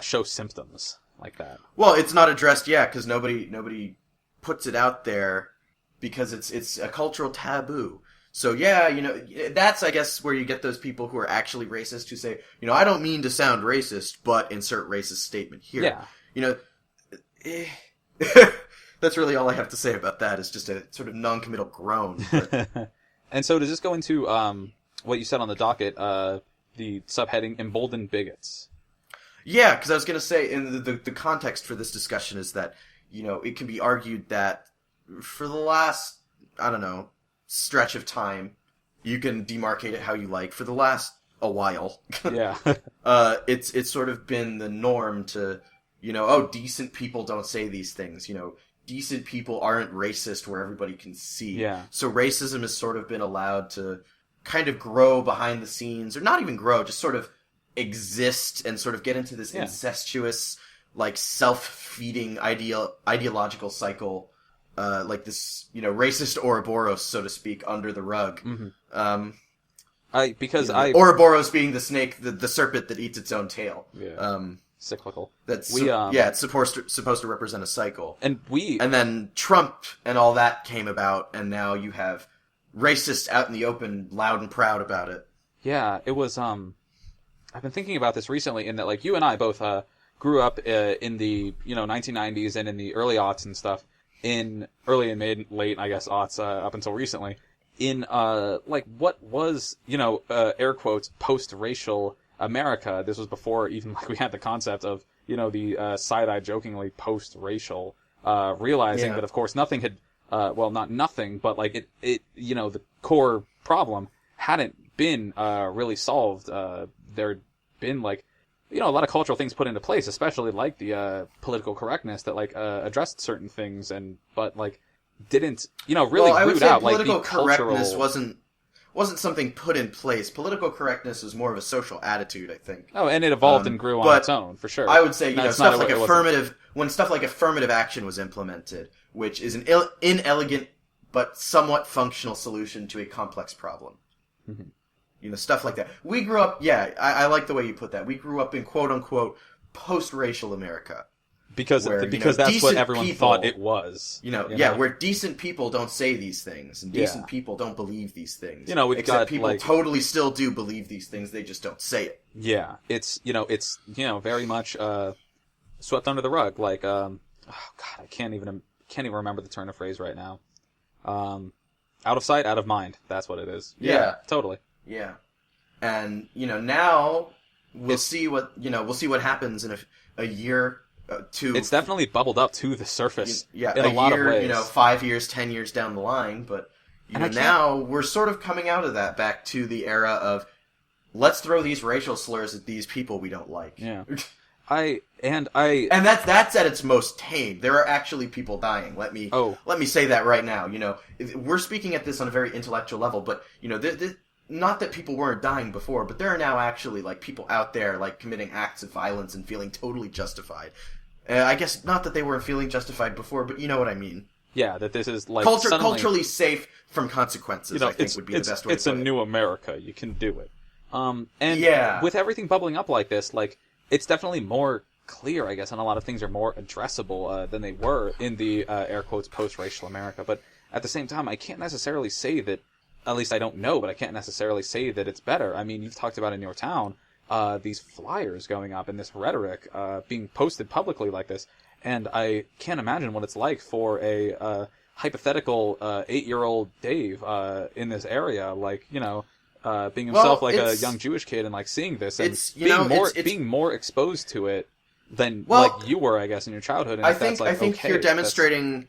show symptoms like that. Well, it's not addressed, because nobody puts it out there because it's a cultural taboo. So that's, I guess, where you get those people who are actually racist who say, I don't mean to sound racist, but insert racist statement here. Yeah. That's really all I have to say about that, is just a sort of non-committal groan. But... And so does this go into what you said on the docket, the subheading Emboldened Bigots? Yeah, because I was going to say, in the context for this discussion is that, it can be argued that for the last, I don't know, stretch of time, you can demarcate it how you like, for the last a while. Yeah. It's sort of been the norm to... decent people don't say these things. Decent people aren't racist where everybody can see. Yeah. So racism has sort of been allowed to kind of grow behind the scenes, or not even grow, just sort of exist and sort of get into this incestuous, like, self-feeding ideological cycle, like this, racist Ouroboros, so to speak, under the rug. Mm-hmm. Ouroboros being the snake, the serpent that eats its own tail. Yeah. Cyclical. It's supposed to represent a cycle. And then Trump and all that came about, and now you have racists out in the open, loud and proud about it. Yeah, it was, I've been thinking about this recently, in that, like, you and I both, grew up, in the, 1990s and in the early aughts and stuff, in early and late, I guess, aughts, up until recently, in, like, what was, air quotes, post-racial America. This was before even like we had the concept of the side-eye jokingly post-racial, realizing that of course nothing had not nothing, but like it the core problem hadn't been really solved. There'd been like a lot of cultural things put into place, especially like the political correctness that like addressed certain things, but like didn't really root out like the correctness cultural... wasn't something put in place. Political correctness is more of a social attitude, I think. Oh, and it evolved and grew on its own, for sure. I would say, stuff like affirmative action was implemented, which is an inelegant but somewhat functional solution to a complex problem. Mm-hmm. Stuff like that. We grew up, I like the way you put that. We grew up in quote-unquote post-racial America. Because that's what everyone thought it was. Where decent people don't say these things, and decent people don't believe these things. Except people totally still do believe these things, they just don't say it. Yeah, it's very much swept under the rug. Like, oh god, I can't even remember the turn of phrase right now. Out of sight, out of mind. That's what it is. Yeah, totally. Yeah, and now we'll see what happens in a year. It's definitely bubbled up to the surface in a lot of ways. 5 years, 10 years down the line, but now we're sort of coming out of that back to the era of let's throw these racial slurs at these people we don't like. Yeah. And that's at its most tame. There are actually people dying. Let me say that right now. We're speaking at this on a very intellectual level, but not that people weren't dying before, but there are now actually like people out there like committing acts of violence and feeling totally justified. I guess not that they weren't feeling justified before, but you know what I mean. Yeah, that this is like culturally safe from consequences. I think would be the best way. It's a new America. You can do it. And with everything bubbling up like this, like it's definitely more clear, I guess, and a lot of things are more addressable than they were in the air quotes post-racial America. But at the same time, I can't necessarily say that, at least I don't know, but I can't necessarily say that it's better. I mean, you've talked about in your town, these flyers going up and this rhetoric being posted publicly like this, and I can't imagine what it's like for a hypothetical 8-year-old Dave in this area, like, being himself like a young Jewish kid and like seeing this and being more exposed to it than like you were, I guess, in your childhood. And I think you're demonstrating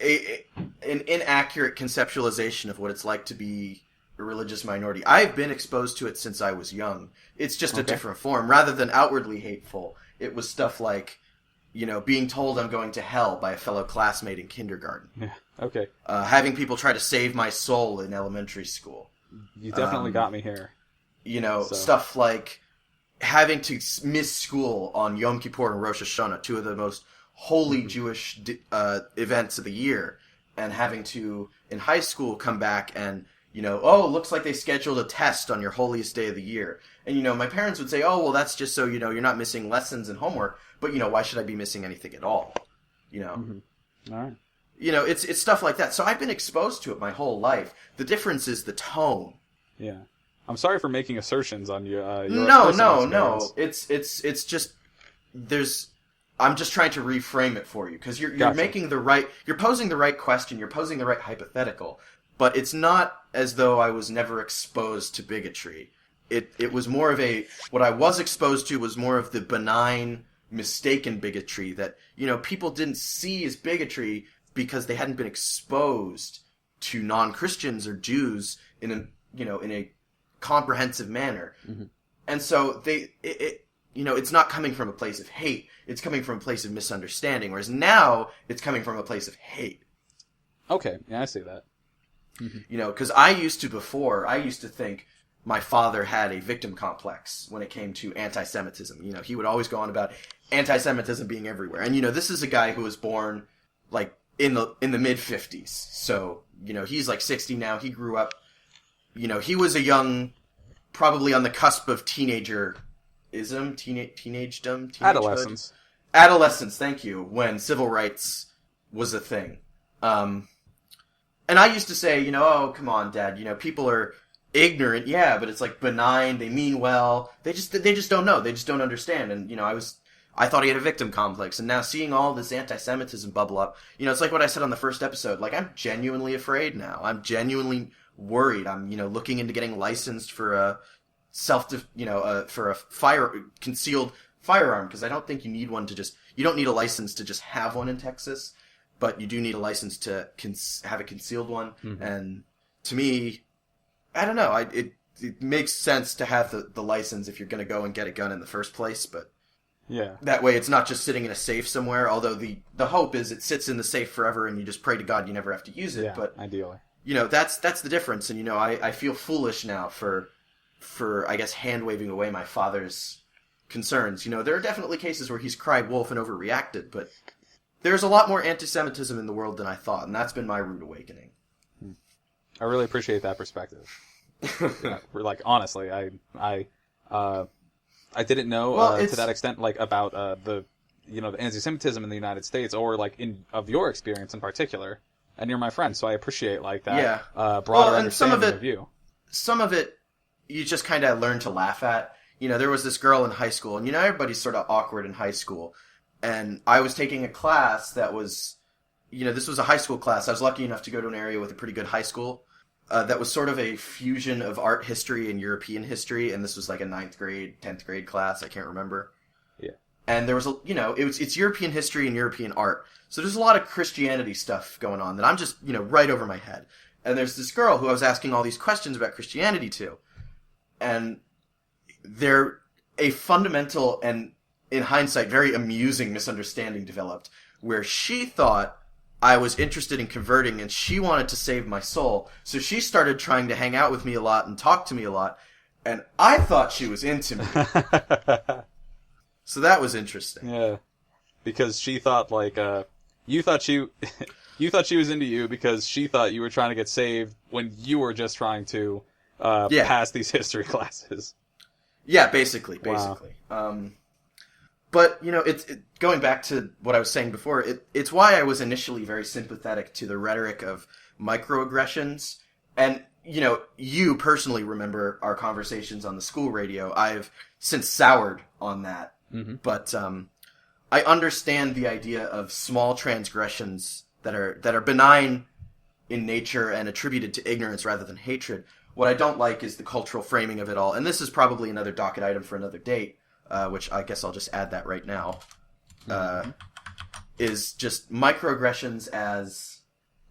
an inaccurate conceptualization of what it's like to be a religious minority. I've been exposed to it since I was young. It's just a different form. Rather than outwardly hateful, it was stuff like, being told I'm going to hell by a fellow classmate in kindergarten. Yeah. Okay. Having people try to save my soul in elementary school. You definitely got me here. Stuff like having to miss school on Yom Kippur and Rosh Hashanah, two of the most holy Jewish events of the year, and having to, in high school, come back and, looks like they scheduled a test on your holiest day of the year. And, my parents would say, oh, well, that's just so, you're not missing lessons and homework, but, why should I be missing anything at all? Mm-hmm. All right. It's stuff like that. So I've been exposed to it my whole life. The difference is the tone. Yeah. I'm sorry for making assertions on your No. It's just I'm just trying to reframe it for you because you're Gotcha. You're posing the right question, you're posing the right hypothetical, but it's not as though I was never exposed to bigotry. It was more of what I was exposed to was more of the benign, mistaken bigotry that, people didn't see as bigotry because they hadn't been exposed to non-Christians or Jews in a comprehensive manner. Mm-hmm. And so it's not coming from a place of hate. It's coming from a place of misunderstanding. Whereas now it's coming from a place of hate. Okay. Yeah, I see that. Mm-hmm. Because I used to think my father had a victim complex when it came to anti-Semitism. He would always go on about anti-Semitism being everywhere. And, this is a guy who was born, like, in the mid-50s. So, he's like 60 now. He grew up, he was a young, probably on the cusp of teenagedom. Adolescence, thank you, when civil rights was a thing. And I used to say, oh, come on, Dad, people are ignorant, yeah, but it's like benign, they mean well, they just don't know, they just don't understand. And, I thought he had a victim complex, and now seeing all this anti-Semitism bubble up, it's like what I said on the first episode, like, I'm genuinely afraid now. I'm genuinely worried. I'm, looking into getting licensed for a concealed firearm, because I don't think you need one you don't need a license to just have one in Texas, but you do need a license to have a concealed one. Mm-hmm. And to me, I don't know, it makes sense to have the license if you're going to go and get a gun in the first place, but yeah, that way it's not just sitting in a safe somewhere, although the hope is it sits in the safe forever and you just pray to God you never have to use it. Yeah, but ideally. That's the difference, and I feel foolish now for I guess hand-waving away my father's concerns. There are definitely cases where he's cried wolf and overreacted, but there's a lot more anti-Semitism in the world than I thought, and that's been my rude awakening. I really appreciate that perspective. Like, honestly, I didn't know to that extent, like, about the anti-Semitism in the United States, or like of your experience in particular. And you're my friend, so I appreciate like that broader understanding of you. Some of it you just kind of learn to laugh at. There was this girl in high school, and everybody's sort of awkward in high school. And I was taking a class that was, this was a high school class. I was lucky enough to go to an area with a pretty good high school. That was sort of a fusion of art history and European history, and this was like a 9th grade, 10th grade class, I can't remember. Yeah. And there was it's European history and European art. So there's a lot of Christianity stuff going on that I'm just, right over my head. And there's this girl who I was asking all these questions about Christianity to. And they're a fundamental and, in hindsight, very amusing misunderstanding developed, where she thought I was interested in converting, and she wanted to save my soul. So she started trying to hang out with me a lot and talk to me a lot, and I thought she was into me. So that was interesting. Yeah, because she thought you thought she was into you because she thought you were trying to get saved when you were just trying to pass these history classes. Yeah, basically. Wow. But, it's going back to what I was saying before, it's why I was initially very sympathetic to the rhetoric of microaggressions. And, you know, you personally remember our conversations on the school radio. I've since soured on that. Mm-hmm. But I understand the idea of small transgressions that are benign in nature and attributed to ignorance rather than hatred. What I don't like is the cultural framing of it all. And this is probably another docket item for another date, which I guess I'll just add that right now. Is just microaggressions as...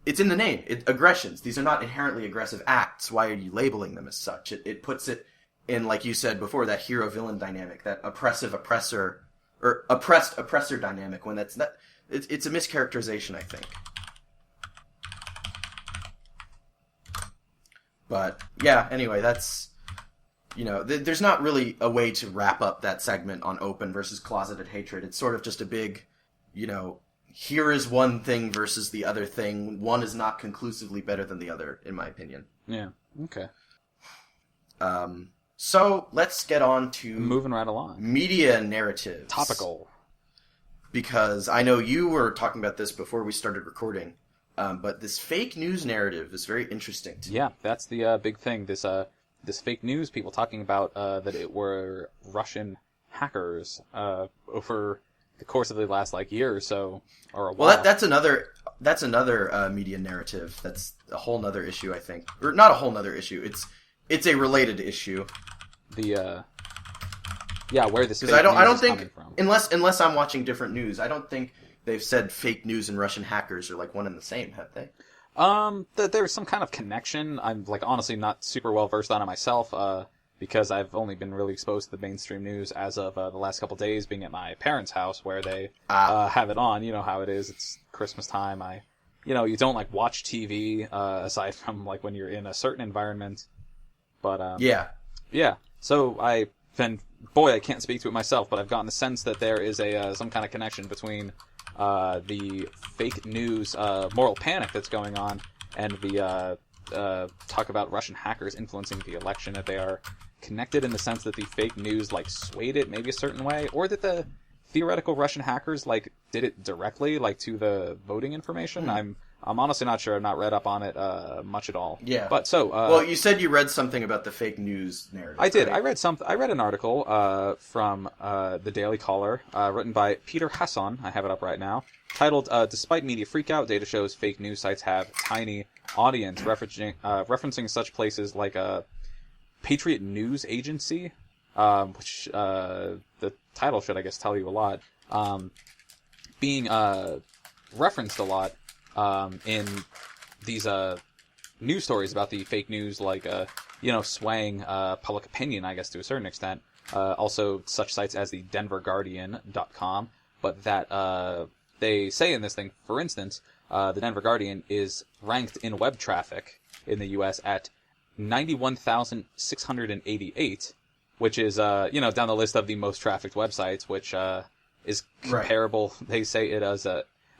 It's in the name. Aggressions. These are not inherently aggressive acts. Why are you labeling them as such? It puts it in, like you said before, that hero-villain dynamic, that oppressive-oppressor, or oppressed-oppressor dynamic, when that's not... It's a mischaracterization, I think. But, yeah, anyway, that's... You know, there's not really a way to wrap up that segment on open versus closeted hatred. It's sort of just a big, you know, here is one thing versus the other thing. One is not conclusively better than the other, in my opinion. Yeah, okay. So, let's get on to... Moving right along. Media narratives. Topical. Because I know you were talking about this before we started recording, but this fake news narrative is very interesting to me. Yeah, that's the big thing. This fake news, people talking about that it were Russian hackers over the course of the last year or so, or a while. Well, that's another media narrative. That's a whole nother issue, I think, or not a whole nother issue. It's a related issue. Where this because I don't think unless I'm watching different news, I don't think they've said fake news and Russian hackers are one and the same, have they? There's some kind of connection. I'm honestly not super well versed on it myself, because I've only been really exposed to the mainstream news as of the last couple days, being at my parents' house where they have it on. You know how it is. It's Christmas time. You don't watch TV aside from when you're in a certain environment. But yeah. So I can't speak to it myself, but I've gotten the sense that there is some kind of connection between the fake news moral panic that's going on and the talk about Russian hackers influencing the election, that they are connected in the sense that the fake news swayed it maybe a certain way, or that the theoretical Russian hackers did it directly to the voting information. I'm honestly not sure. I've not read up on it much at all. Yeah. But so well, you said you read something about the fake news narrative. I did. Right? I read an article from the Daily Caller, written by Peter Hasson. I have it up right now, titled "Despite Media Freakout, Data Shows Fake News Sites Have Tiny Audience," referencing such places like Patriot News Agency, which the title should, I guess, tell you a lot, being referenced a lot in these news stories about the fake news, swaying public opinion, I guess, to a certain extent. Also, such sites as the DenverGuardian.com, but that they say in this thing, for instance, the Denver Guardian is ranked in web traffic in the U.S. at 91,688, which is, down the list of the most trafficked websites, which is comparable. Right. They say it as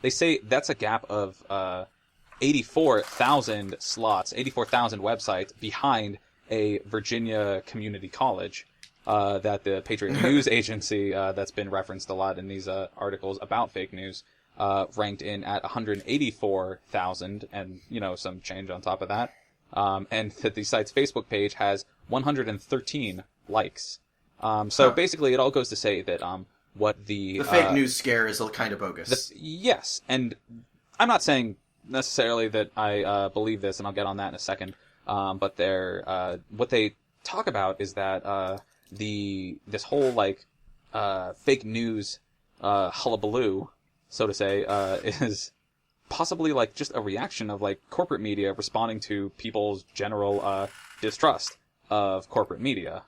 they say that's a gap of 84,000 slots, 84,000 websites behind a Virginia community college that the Patriot News Agency, that's been referenced a lot in these articles about fake news, ranked in at 184,000 and, some change on top of that. And that the site's Facebook page has 113 likes. Basically it all goes to say that what the fake news scare is kind of bogus. Yes, and I'm not saying necessarily that I believe this, and I'll get on that in a second. But what they talk about is that this whole fake news hullabaloo, so to say, is possibly just a reaction of corporate media responding to people's general distrust of corporate media.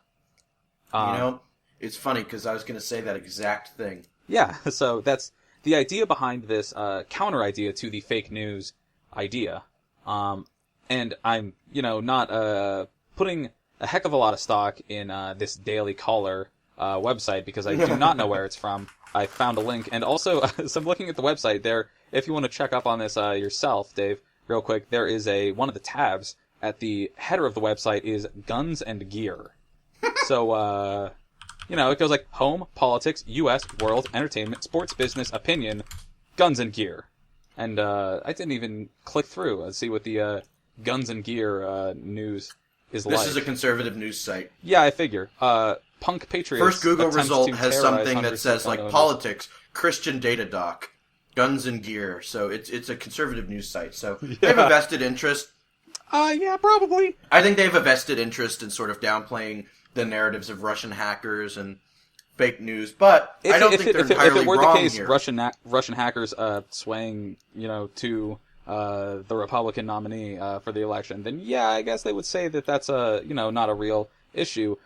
It's funny because I was going to say that exact thing. Yeah, so that's the idea behind this counter idea to the fake news idea. And I'm, not putting a heck of a lot of stock in this Daily Caller website because I do not know where it's from. I found a link, and also, so I'm looking at the website there. If you want to check up on this yourself, Dave, real quick, there is one of the tabs at the header of the website is Guns and Gear. So, it goes home, politics, U.S., world, entertainment, sports, business, opinion, guns and gear. And I didn't even click through and see what the Guns and Gear news is like. This is a conservative news site. Yeah, I figure. Punk Patriots. First Google result has something that says like politics, Christian data doc, Guns and Gear. So it's a conservative news site. So they have a vested interest. Yeah, probably. I think they have a vested interest in sort of downplaying the narratives of Russian hackers and fake news, but I don't think they're entirely wrong here. If it were the case, Russian hackers swaying, to the Republican nominee for the election, then yeah, I guess they would say that that's not a real issue.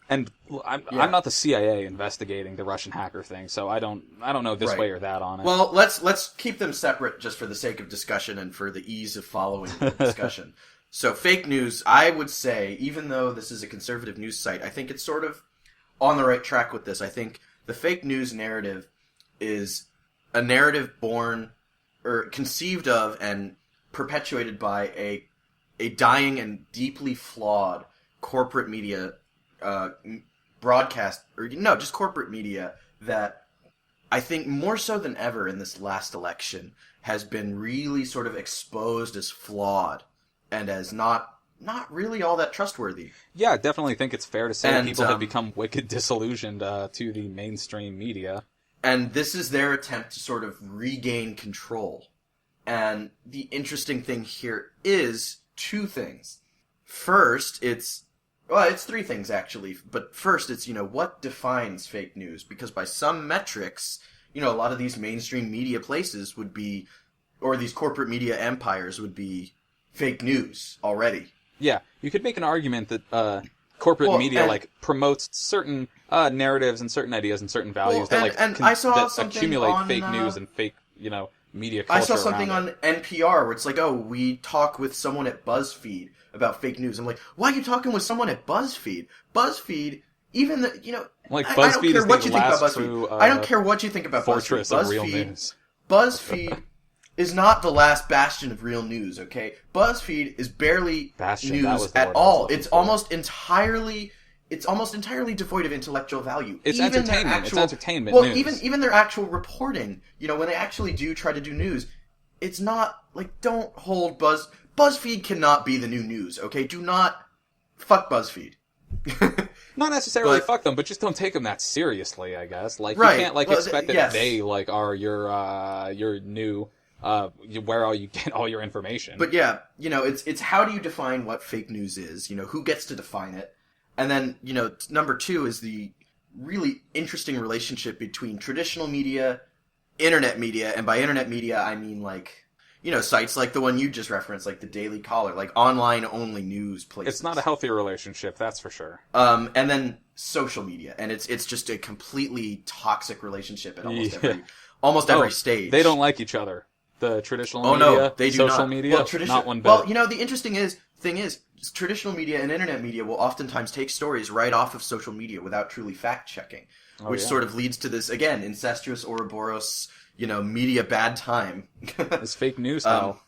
And I'm not the CIA investigating the Russian hacker thing, so I don't know this way or that on it. Well, let's keep them separate just for the sake of discussion and for the ease of following the discussion. So fake news, I would say, even though this is a conservative news site, I think it's sort of on the right track with this. I think the fake news narrative is a narrative born or conceived of and perpetuated by a dying and deeply flawed corporate media just corporate media that I think more so than ever in this last election has been really sort of exposed as flawed and as not really all that trustworthy. Yeah, I definitely think it's fair to say that people have become wicked disillusioned to the mainstream media. And this is their attempt to sort of regain control. And the interesting thing here is two things. First, it's three things actually. But first, it's, what defines fake news? Because by some metrics, a lot of these mainstream media places would be, or these corporate media empires would be fake news already. Yeah, you could make an argument that corporate media promotes certain narratives and certain ideas and certain values I saw that something accumulate on, fake news and fake media culture. I saw something on NPR where it's like, oh, we talk with someone at BuzzFeed about fake news. I'm like, why are you talking with someone at BuzzFeed? BuzzFeed, even the I don't care what you think about BuzzFeed. I don't care what you think about fortress BuzzFeed. Of real news. BuzzFeed is not the last bastion of real news, okay? BuzzFeed is barely news at all. It's almost entirely devoid of intellectual value. It's even entertainment. It's entertainment well, news. even their actual reporting, when they actually do try to do news, it's not don't hold BuzzFeed cannot be the new news, okay? Do not fuck BuzzFeed. Not necessarily fuck them, but just don't take them that seriously, I guess. You can't expect that they are your new where you get all your information. But yeah, it's how do you define what fake news is? Who gets to define it? And then, number two is the really interesting relationship between traditional media, internet media, and by internet media I mean sites like the one you just referenced, like the Daily Caller, like online only news places. It's not a healthy relationship, that's for sure. And then social media, and it's just a completely toxic relationship at almost every stage. They don't like each other. The traditional media, they do social not. media, not one bit. Well, the interesting thing is, traditional media and internet media will oftentimes take stories right off of social media without truly fact-checking, which sort of leads to this, again, incestuous Ouroboros, media bad time. It's fake news now.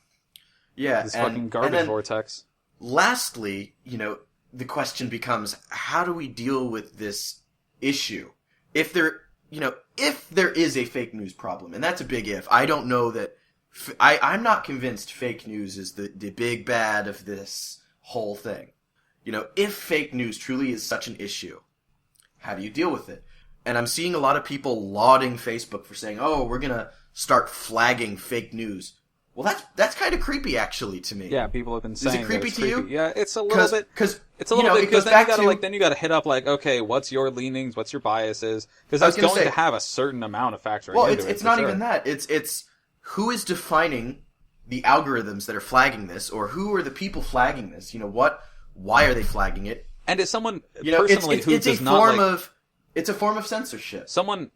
Yeah. This fucking garbage vortex. Lastly, the question becomes, how do we deal with this issue? If there is a fake news problem, and that's a big if, I don't know that I'm not convinced fake news is the big bad of this whole thing. If fake news truly is such an issue, how do you deal with it? And I'm seeing a lot of people lauding Facebook for saying, oh, we're going to start flagging fake news. Well, that's kind of creepy, actually, to me. Yeah, people have been saying is it creepy to you? Yeah, it's a little bit. Because it's a little bit. Because then you got to hit up okay, what's your leanings? What's your biases? Because that's going to have a certain amount of factoring into it. Well, it's not even that. It's who is defining the algorithms that are flagging this, or who are the people flagging this? Why are they flagging it? And as someone personally who does not it's a form of censorship. Someone,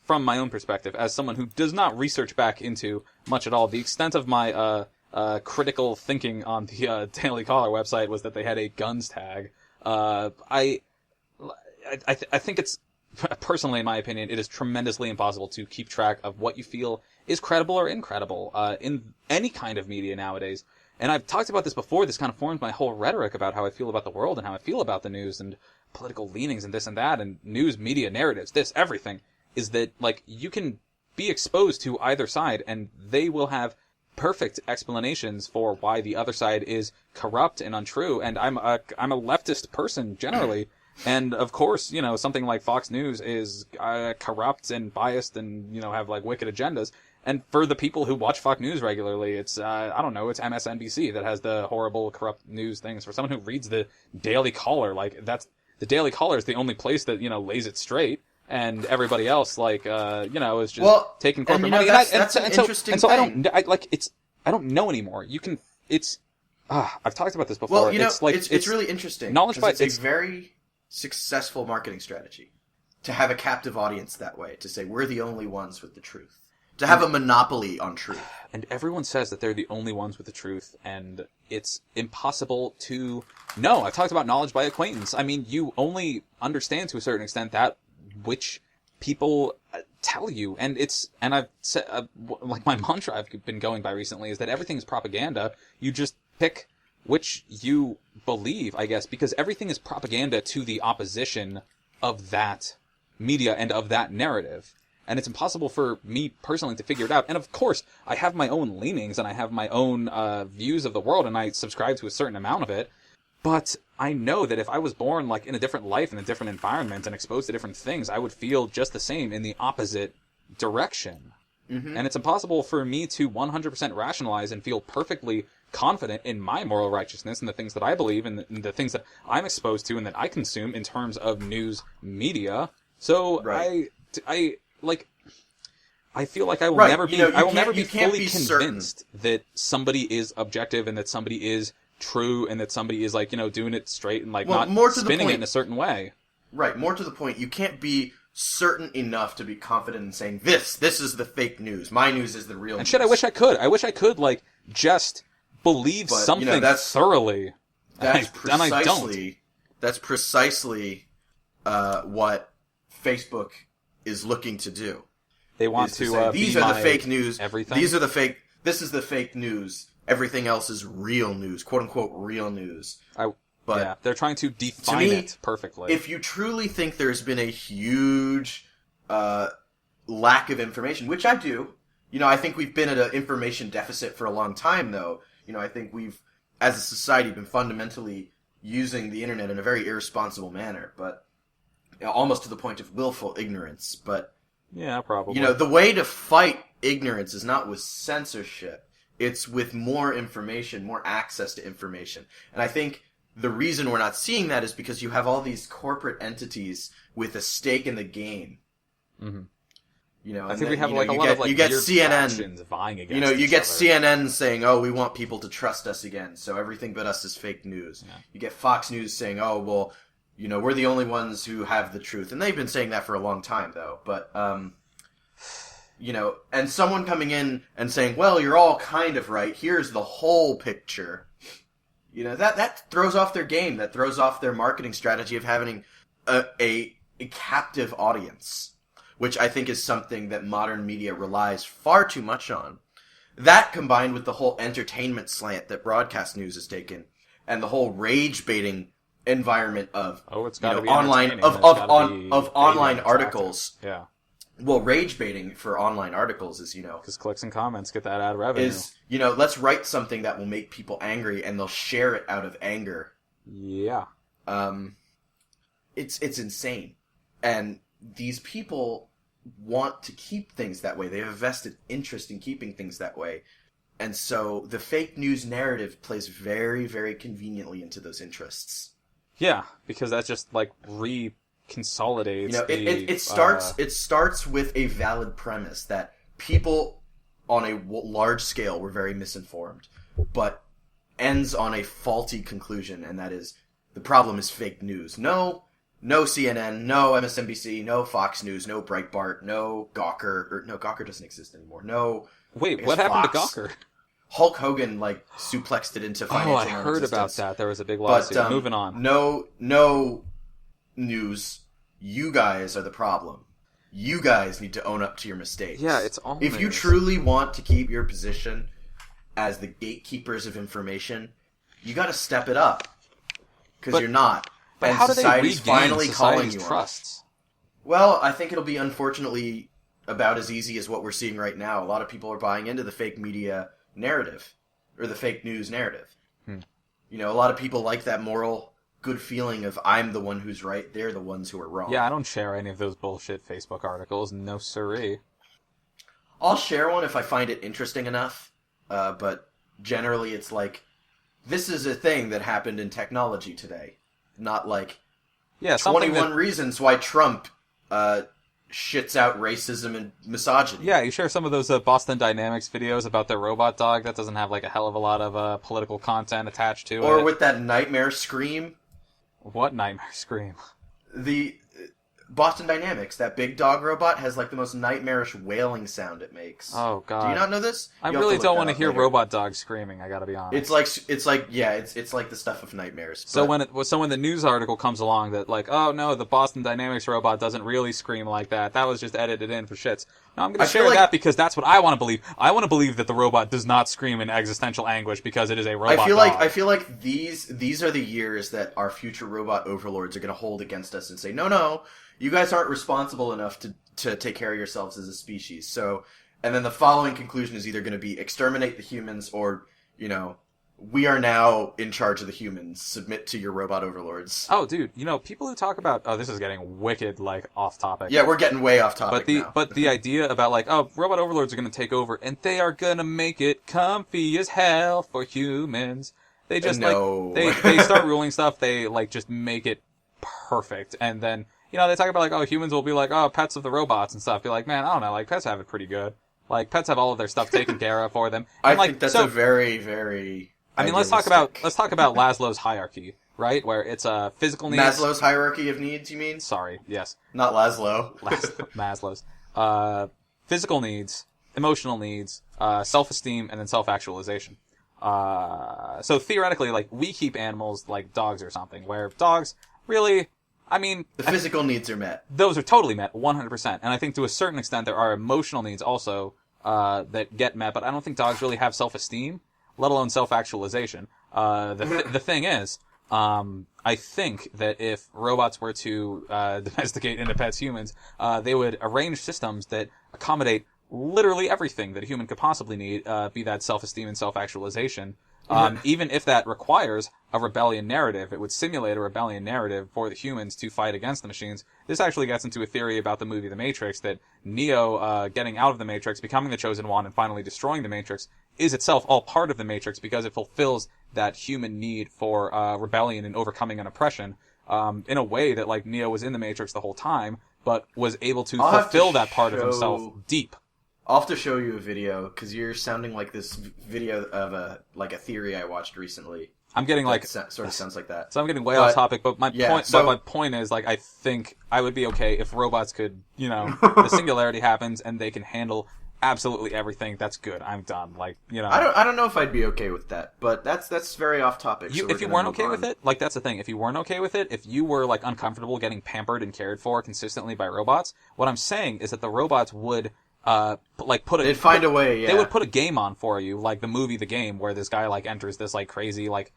from my own perspective, as someone who does not research back into much at all, the extent of my critical thinking on the Daily Caller website was that they had a guns tag. I think it's, personally, in my opinion, it is tremendously impossible to keep track of what you feel is credible or incredible in any kind of media nowadays. And I've talked about this before. This kind of forms my whole rhetoric about how I feel about the world and how I feel about the news and political leanings and this and that and news, media, narratives, everything, is that, you can be exposed to either side, and they will have perfect explanations for why the other side is corrupt and untrue. And I'm a leftist person generally, and of course, something like Fox News is corrupt and biased and have like wicked agendas. And for the people who watch Fox News regularly, it's I don't know, it's MSNBC that has the horrible corrupt news things. For someone who reads the Daily Caller, like the Daily Caller is the only place that lays it straight. And everybody else, is just taking corporate money. That's an interesting and so thing. I don't know anymore. I've talked about this before. Well, it's really interesting. Knowledge by it's a very successful marketing strategy to have a captive audience that way, to say we're the only ones with the truth, to have a monopoly on truth. And everyone says that they're the only ones with the truth, and it's impossible to know. I've talked about knowledge by acquaintance. I mean, you only understand to a certain extent that which people tell you, and I've said like my mantra I've been going by recently is that everything's propaganda. You just pick which you believe, I guess, because everything is propaganda to the opposition of that media and of that narrative, and it's impossible for me personally to figure it out. And of course, I have my own leanings and I have my own views of the world, and I subscribe to a certain amount of it. But I know that if I was born like in a different life, in a different environment, and exposed to different things, I would feel just the same in the opposite direction. Mm-hmm. And it's impossible for me to 100% rationalize and feel perfectly confident in my moral righteousness and the things that I believe and the things that I'm exposed to and that I consume in terms of news media. So right. I feel like I will never be fully convinced that somebody is objective and that somebody is true and that somebody is doing it straight and not spinning it in a certain way. Right, more to the point, you can't be certain enough to be confident in saying this is the fake news. My news is the real news. And shit, I wish I could. I wish I could just believe something thoroughly. That's and I don't. That's precisely what Facebook is looking to do. They want to say, these are the fake news. Everything. This is the fake news. Everything else is real news, quote unquote real news. But they're trying to define it perfectly. If you truly think there's been a huge lack of information, which I do, I think we've been at an information deficit for a long time, though. I think we've, as a society, been fundamentally using the internet in a very irresponsible manner, but almost to the point of willful ignorance. But yeah, probably. The way to fight ignorance is not with censorship. It's with more information, more access to information. And I think the reason we're not seeing that is because you have all these corporate entities with a stake in the game. Mm-hmm. I think we have a lot of you get CNN vying against you get CNN saying, "Oh, we want people to trust us again, so everything but us is fake news." Yeah. You get Fox News saying, "Oh, well, we're the only ones who have the truth," and they've been saying that for a long time, though. But and someone coming in and saying, "Well, you're all kind of right. Here's the whole picture." That throws off their game. That throws off their marketing strategy of having a captive audience, which I think is something that modern media relies far too much on. That combined with the whole entertainment slant that broadcast news has taken, and the whole rage baiting environment of online online articles. Yeah. Well, rage baiting for online articles is, because clicks and comments get that ad revenue. Is, let's write something that will make people angry and they'll share it out of anger. Yeah. It's insane. And these people want to keep things that way. They have a vested interest in keeping things that way. And so the fake news narrative plays very, very conveniently into those interests. Yeah, because that just consolidates. It starts with a valid premise that people on a large scale were very misinformed, but ends on a faulty conclusion, and that is the problem is fake news. No CNN, no MSNBC, no Fox News, no Breitbart, no Gawker. No, Gawker doesn't exist anymore. No. Wait, what happened to Gawker? Hulk Hogan suplexed it into financial. Oh, I heard about that. There was a big lawsuit. But, moving on. No news. You guys are the problem. You guys need to own up to your mistakes. Yeah, it's all If you truly want to keep your position as the gatekeepers of information, you got to step it up. Because you're not. But and how do they society's regain finally calling you trusts? Well, I think it'll be unfortunately about as easy as what we're seeing right now. A lot of people are buying into the fake media narrative, or the fake news narrative. You know, a lot of people like that moral good feeling of I'm the one who's right, they're the ones who are wrong. Yeah, I don't share any of those bullshit Facebook articles. No siree. I'll share one if I find it interesting enough, but generally it's like, this is a thing that happened in technology today. Not like, 21 reasons why Trump shits out racism and misogyny. Yeah, you share some of those Boston Dynamics videos about their robot dog that doesn't have like a hell of a lot of political content attached to it. Or with that nightmare scream. What nightmare scream? The Boston Dynamics, that big dog robot, has like the most nightmarish wailing sound it makes. Oh god! Do you not know this? I really don't want to hear robot dogs screaming. I gotta be honest. It's like the stuff of nightmares. So when the news article comes along that like, oh no, the Boston Dynamics robot doesn't really scream like that. That was just edited in for shits. No, I'm gonna share that because that's what I want to believe. I want to believe that the robot does not scream in existential anguish because it is a robot. I feel like these are the years that our future robot overlords are gonna hold against us and say, no. You guys aren't responsible enough to take care of yourselves as a species. So, and then the following conclusion is either going to be exterminate the humans or, you know, we are now in charge of the humans. Submit to your robot overlords. Oh, dude, you know, people who talk about, this is getting wicked, like, off topic. Yeah, we're getting way off topic But the idea about, like, robot overlords are going to take over and they are going to make it comfy as hell for humans. They just, they start ruling stuff, they, like, just make it perfect. And then, you know, they talk about, like, humans will be like, pets of the robots and stuff. Be like, man, I don't know, like, pets have it pretty good. Like, pets have all of their stuff taken care of for them. And, I think that's a very, very... I mean, let's talk about Maslow's hierarchy, right? Where it's physical needs. Maslow's hierarchy of needs, you mean? Sorry, yes. Not Laszlo. Maslow's. Physical needs, emotional needs, self-esteem, and then self-actualization. So theoretically, like, we keep animals like dogs or something, where dogs really... I mean... The physical needs are met. Those are totally met, 100%. And I think to a certain extent there are emotional needs also that get met, but I don't think dogs really have self-esteem, let alone self-actualization. The thing is, I think that if robots were to domesticate into pets humans, they would arrange systems that accommodate literally everything that a human could possibly need, be that self-esteem and self-actualization. Even if that requires a rebellion narrative, it would simulate a rebellion narrative for the humans to fight against the machines. This actually gets into a theory about the movie The Matrix, that Neo getting out of the Matrix, becoming the Chosen One, and finally destroying the Matrix is itself all part of the Matrix because it fulfills that human need for rebellion and overcoming an oppression in a way that, like, Neo was in the Matrix the whole time, but was able to fulfill that part of himself deep. I'll have to show you a video, because you're sounding like this video of a theory I watched recently. I'm getting like... sort of sounds like that. So I'm getting way off topic, but my point is, like, I think I would be okay if robots could, you know, the singularity happens and they can handle absolutely everything. That's good. I'm done. Like, you know... I don't know if I'd be okay with that, but that's very off topic. If you weren't okay with it, like, that's the thing. If you weren't okay with it, if you were, like, uncomfortable getting pampered and cared for consistently by robots, what I'm saying is that the robots would... They'd find a way, yeah. They would put a game on for you, like the movie The Game, where this guy, like, enters this, like, crazy, like,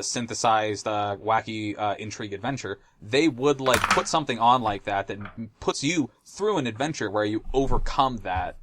synthesized, wacky, intrigue adventure. They would, like, put something on like that puts you through an adventure where you overcome that,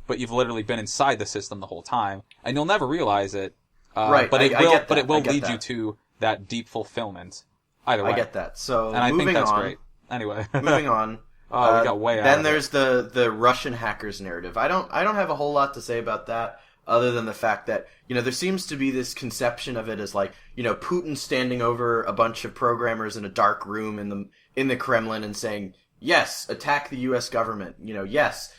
but you've literally been inside the system the whole time, and you'll never realize it. Right, but it will lead you to that deep fulfillment. Either way. I get that. So, and I think that's great. Anyway. Moving on. We got way out Then of there's the Russian hackers narrative. I don't have a whole lot to say about that, other than the fact that, you know, there seems to be this conception of it as, like, you know, Putin standing over a bunch of programmers in a dark room in the Kremlin and saying, yes, attack the U.S. government. You know, yes,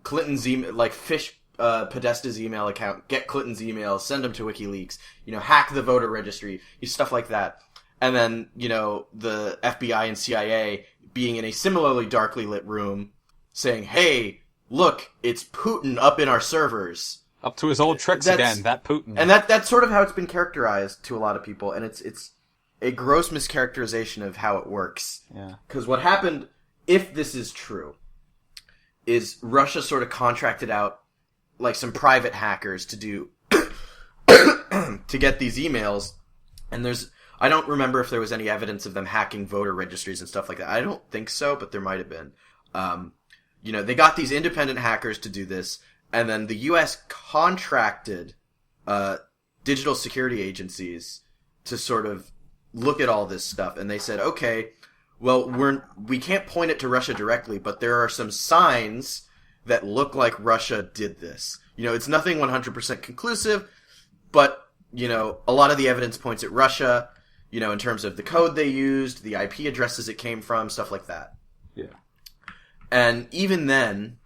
Clinton's email, like, fish Podesta's email account, get Clinton's email, send them to WikiLeaks. You know, hack the voter registry, stuff like that. And then, you know, the FBI and CIA being in a similarly darkly lit room, saying, hey, look, it's Putin up in our servers. Up to his old tricks again, that Putin. And that's sort of how it's been characterized to a lot of people, and it's a gross mischaracterization of how it works. Yeah. Because what happened, if this is true, is Russia sort of contracted out, like, some private hackers to do, to get these emails, and I don't remember if there was any evidence of them hacking voter registries and stuff like that. I don't think so, but there might have been. they got these independent hackers to do this, and then the U.S. contracted digital security agencies to sort of look at all this stuff, and they said, okay, well, we can't point it to Russia directly, but there are some signs that look like Russia did this. It's nothing 100% conclusive, but, a lot of the evidence points at Russia, in terms of the code they used, the IP addresses it came from, stuff like that. Yeah. And even then,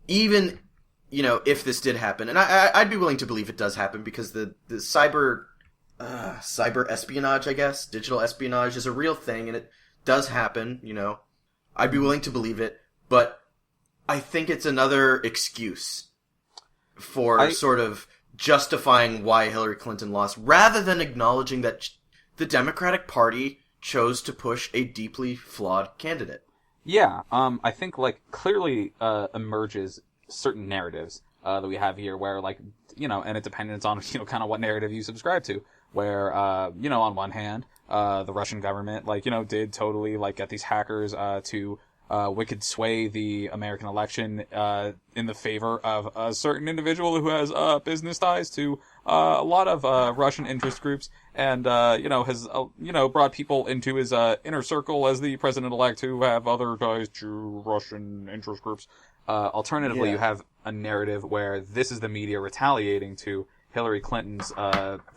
if this did happen, and I'd be willing to believe it does happen, because the cyber espionage, I guess, digital espionage is a real thing, and it does happen, I'd be willing to believe it, but I think it's another excuse for sort of justifying why Hillary Clinton lost, rather than acknowledging that the Democratic Party chose to push a deeply flawed candidate. Yeah, I think, clearly emerges certain narratives that we have here where, and it depends on, kind of what narrative you subscribe to, where, on one hand, the Russian government, did totally, get these hackers to wicked sway the American election in the favor of a certain individual who has business ties to a lot of Russian interest groups, and has brought people into his inner circle as the president-elect who have other ties to Russian interest groups. Alternatively, you have a narrative where this is the media retaliating to Hillary Clinton's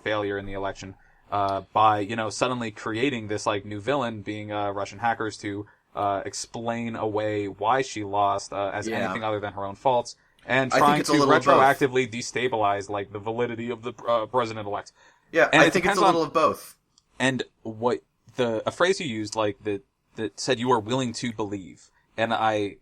failure in the election by suddenly creating this new villain, being Russian hackers, to explain away why she lost as anything other than her own faults, and trying to retroactively destabilize the validity of the president-elect. Yeah, and I think it's a little of both. And what a phrase you used, that said you are willing to believe, and I,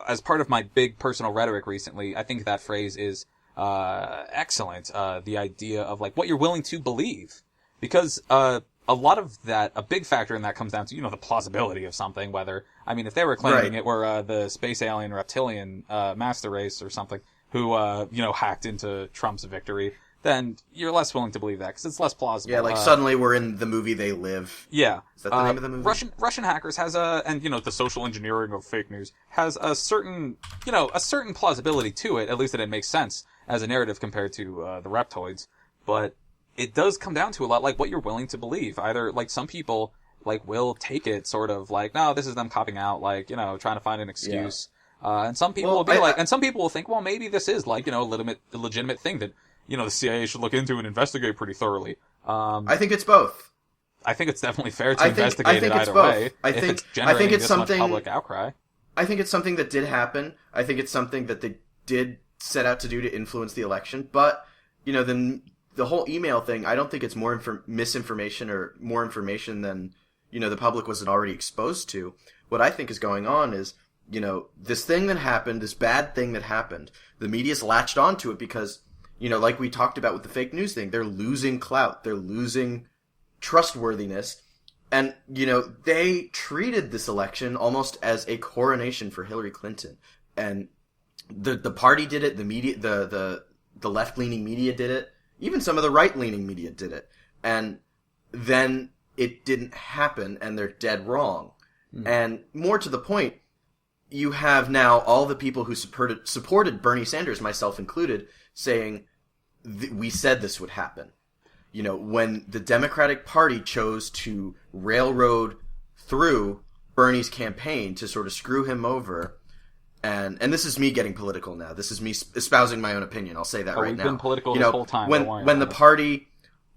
as part of my big personal rhetoric recently, I think that phrase is excellent. The idea of what you're willing to believe, because a lot of that, a big factor in that comes down to, the plausibility of something, whether, if they were claiming it were the space alien reptilian master race or something who, hacked into Trump's victory, then you're less willing to believe that, because it's less plausible. Yeah, suddenly we're in the movie They Live. Yeah. Is that the name of the movie? Russian hackers has and, the social engineering of fake news has a certain plausibility to it, at least that it makes sense as a narrative compared to the reptoids, but it does come down to a lot what you're willing to believe. Either some people will take it sort of no, this is them copping out, trying to find an excuse. Yeah. And some people will be and some people will think, well, maybe this is a legitimate thing that the CIA should look into and investigate pretty thoroughly. I think it's both. I think it's definitely fair to investigate it either way. I think it's something much public outcry. I think it's something that did happen. I think it's something that they did set out to do to influence the election. But the whole email thing, I don't think it's more misinformation or more information than, the public wasn't already exposed to. What I think is going on is, this thing that happened, this bad thing that happened, the media's latched onto it because, like we talked about with the fake news thing, they're losing clout, they're losing trustworthiness, and, they treated this election almost as a coronation for Hillary Clinton. And the party did it, the media, the left-leaning media did it, even some of the right-leaning media did it. And then it didn't happen, and they're dead wrong. Mm. And more to the point, you have now all the people who supported Bernie Sanders, myself included, saying, we said this would happen. When the Democratic Party chose to railroad through Bernie's campaign to sort of screw him over, and this is me getting political now. This is me espousing my own opinion. I'll say that right now. We've been political this whole time. When the party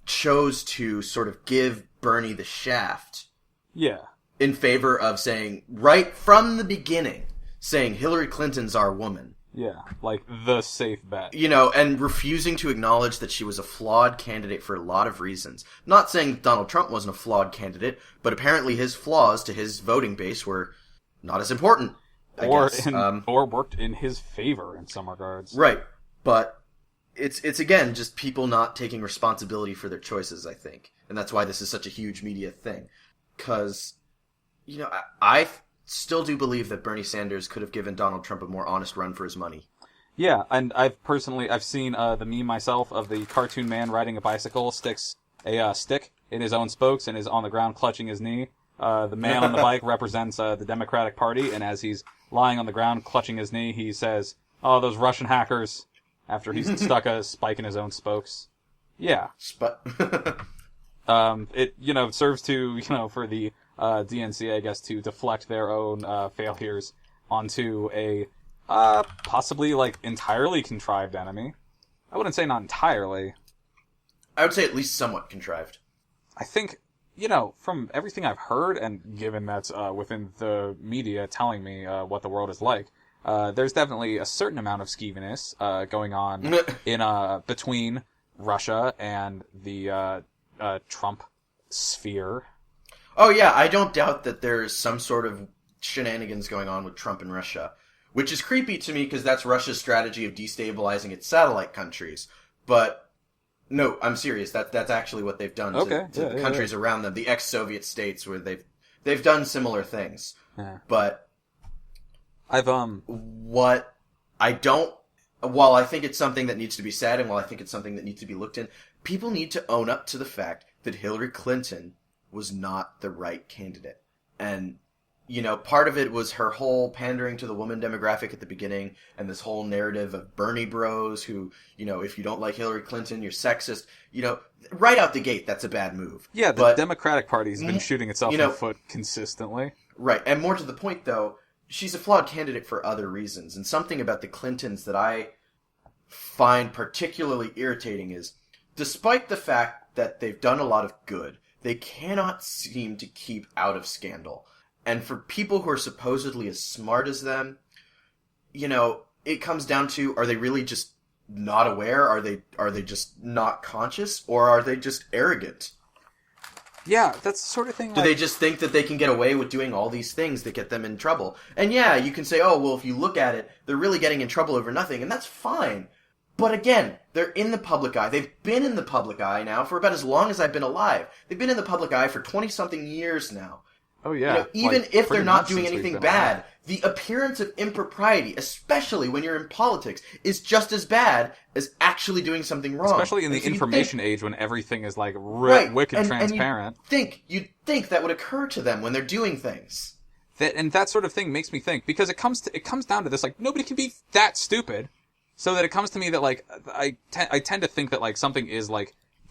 chose to sort of give Bernie the shaft, in favor of saying right from the beginning, saying Hillary Clinton's our woman. Yeah, the safe bet. And refusing to acknowledge that she was a flawed candidate for a lot of reasons. Not saying Donald Trump wasn't a flawed candidate, but apparently his flaws to his voting base were not as important. Or worked in his favor in some regards. Right. But it's again just people not taking responsibility for their choices, I think. And that's why this is such a huge media thing. Because, I still do believe that Bernie Sanders could have given Donald Trump a more honest run for his money. Yeah, and I've seen the meme myself of the cartoon man riding a bicycle, sticks a stick in his own spokes and is on the ground clutching his knee. The man on the bike represents the Democratic Party, and as he's lying on the ground, clutching his knee, he says, "Oh, those Russian hackers," after he's stuck a spike in his own spokes. Yeah. It, serves to, for the DNC, I guess, to deflect their own failures onto a possibly, entirely contrived enemy. I wouldn't say not entirely. I would say at least somewhat contrived. I think, from everything I've heard, and given that's within the media telling me what the world is like, there's definitely a certain amount of skeeviness going on in between Russia and the Trump sphere. Oh yeah, I don't doubt that there's some sort of shenanigans going on with Trump and Russia, which is creepy to me because that's Russia's strategy of destabilizing its satellite countries. But no, I'm serious. That's actually what they've done to the countries around them, the ex-Soviet states, where they've done similar things. Yeah. But what I don't, while I think it's something that needs to be said, and while I think it's something that needs to be looked in, people need to own up to the fact that Hillary Clinton was not the right candidate. And part of it was her whole pandering to the woman demographic at the beginning, and this whole narrative of Bernie bros who, if you don't like Hillary Clinton, you're sexist. Right out the gate, that's a bad move. Yeah, the Democratic Party's been shooting itself in the foot consistently. Right, and more to the point, though, she's a flawed candidate for other reasons, and something about the Clintons that I find particularly irritating is, despite the fact that they've done a lot of good, they cannot seem to keep out of scandal. And for people who are supposedly as smart as them, it comes down to, are they really just not aware? Are they just not conscious? Or are they just arrogant? Yeah, that's the sort of thing. Do they just think that they can get away with doing all these things that get them in trouble? And yeah, you can say, oh, well, if you look at it, they're really getting in trouble over nothing, and that's fine. But again, they're in the public eye. They've been in the public eye now for about as long as I've been alive. They've been in the public eye for 20-something years now. Oh, yeah. Even if they're not doing anything bad, the appearance of impropriety, especially when you're in politics, is just as bad as actually doing something wrong. Especially in the information age when everything is wicked transparent. You'd think that would occur to them when they're doing things. That sort of thing makes me think, because it comes down to this, nobody can be that stupid. So that it comes to me that, I tend to think that, something is,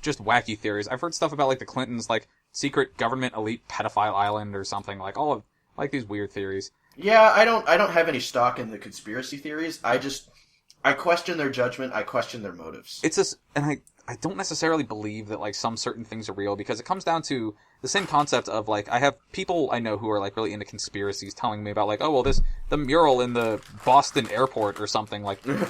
just wacky theories. I've heard stuff about, the Clintons, secret government elite pedophile island or something, all of, these weird theories. Yeah, I don't have any stock in the conspiracy theories. I question their judgment. I question their motives. And I don't necessarily believe that, some certain things are real, because it comes down to the same concept of, I have people I know who are, really into conspiracies telling me about, oh, well, the mural in the Boston airport or something,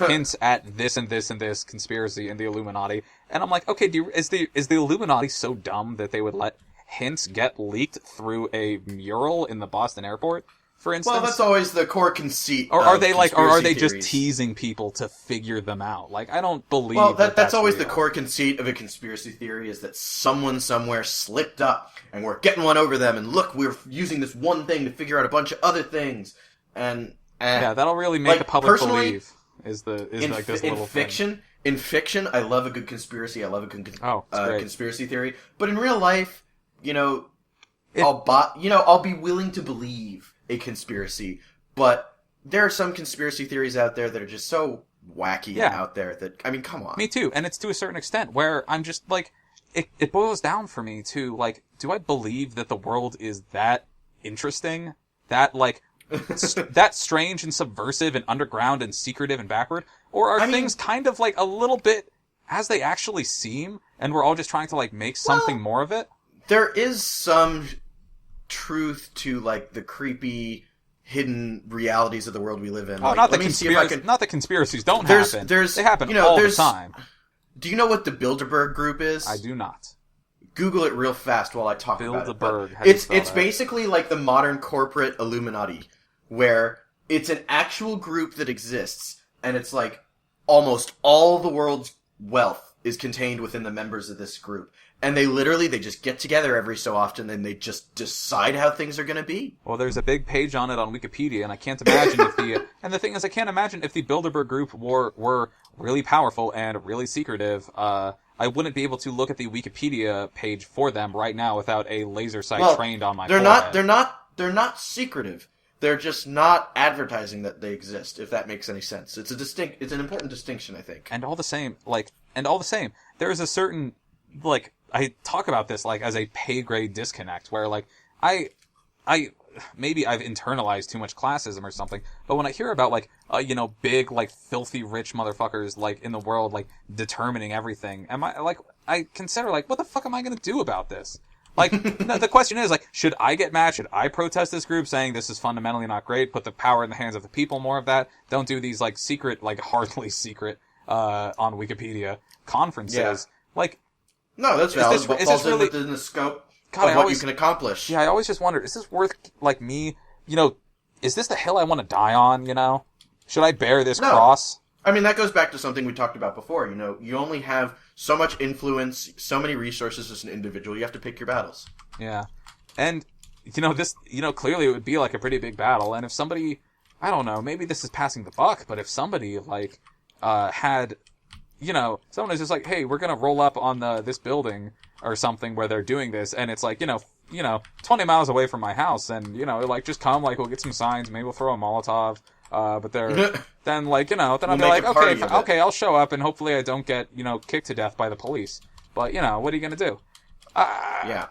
hints at this and this and this conspiracy and the Illuminati. And I'm like, okay, is the Illuminati so dumb that they would let hints get leaked through a mural in the Boston airport, for instance? Well, that's always the core conceit. Or are they just teasing people to figure them out? I don't believe. Well, that's always real. The core conceit of a conspiracy theory, is that someone somewhere slipped up and we're getting one over them, and look, we're using this one thing to figure out a bunch of other things. And yeah, that'll really make the public believe. This little fiction. Thing. In fiction, I love a good conspiracy. I love a good conspiracy theory. But in real life, I'll be willing to believe a conspiracy, but there are some conspiracy theories out there that are just so wacky and out there that, come on. Me too, and it's to a certain extent where I'm just, it boils down for me to, do I believe that the world is that interesting? That, that strange and subversive and underground and secretive and backward? Or are things kind of, a little bit as they actually seem, and we're all just trying to, make something more of it? There is some truth to the creepy hidden realities of the world we live in. Oh, not the conspiracies don't happen. They happen all the time. Do you know what the Bilderberg Group is? I do not. Google it real fast while I talk about it. Bilderberg. It's basically like the modern corporate Illuminati, where it's an actual group that exists, and it's almost all the world's wealth is contained within the members of this group. And they just get together every so often, and they just decide how things are going to be. Well, there's a big page on it on Wikipedia, and I can't imagine and the thing is, I can't imagine if the Bilderberg Group were really powerful and really secretive, I wouldn't be able to look at the Wikipedia page for them right now without a laser sight trained on my forehead. They're not secretive. they're just not advertising that they exist, if that makes any sense. It's an important distinction, I think. And all the same, there is a certain, I talk about this, as a pay grade disconnect, where, maybe I've internalized too much classism or something, but when I hear about, big, filthy rich motherfuckers, in the world, determining everything, I consider, what the fuck am I gonna do about this? The question is, should I get mad? Should I protest this group saying this is fundamentally not great? Put the power in the hands of the people, more of that. Don't do these, secret, hardly secret, on Wikipedia conferences. Yeah. No, that's valid. What falls really within the scope of what you can accomplish. Yeah, I always just wondered, is this worth, me, is this the hill I want to die on, Should I bear this cross? I mean, that goes back to something we talked about before. You only have so much influence, so many resources as an individual. You have to pick your battles. Yeah. And, this, clearly it would be, a pretty big battle. And if somebody, I don't know, maybe this is passing the buck, but if somebody, had, someone is just hey, we're going to roll up on this building or something where they're doing this, and it's 20 miles away from my house, and, just come, we'll get some signs, maybe we'll throw a Molotov. But then then I'll be okay, I'll show up, and hopefully I don't get, kicked to death by the police. But, what are you gonna do? Yeah.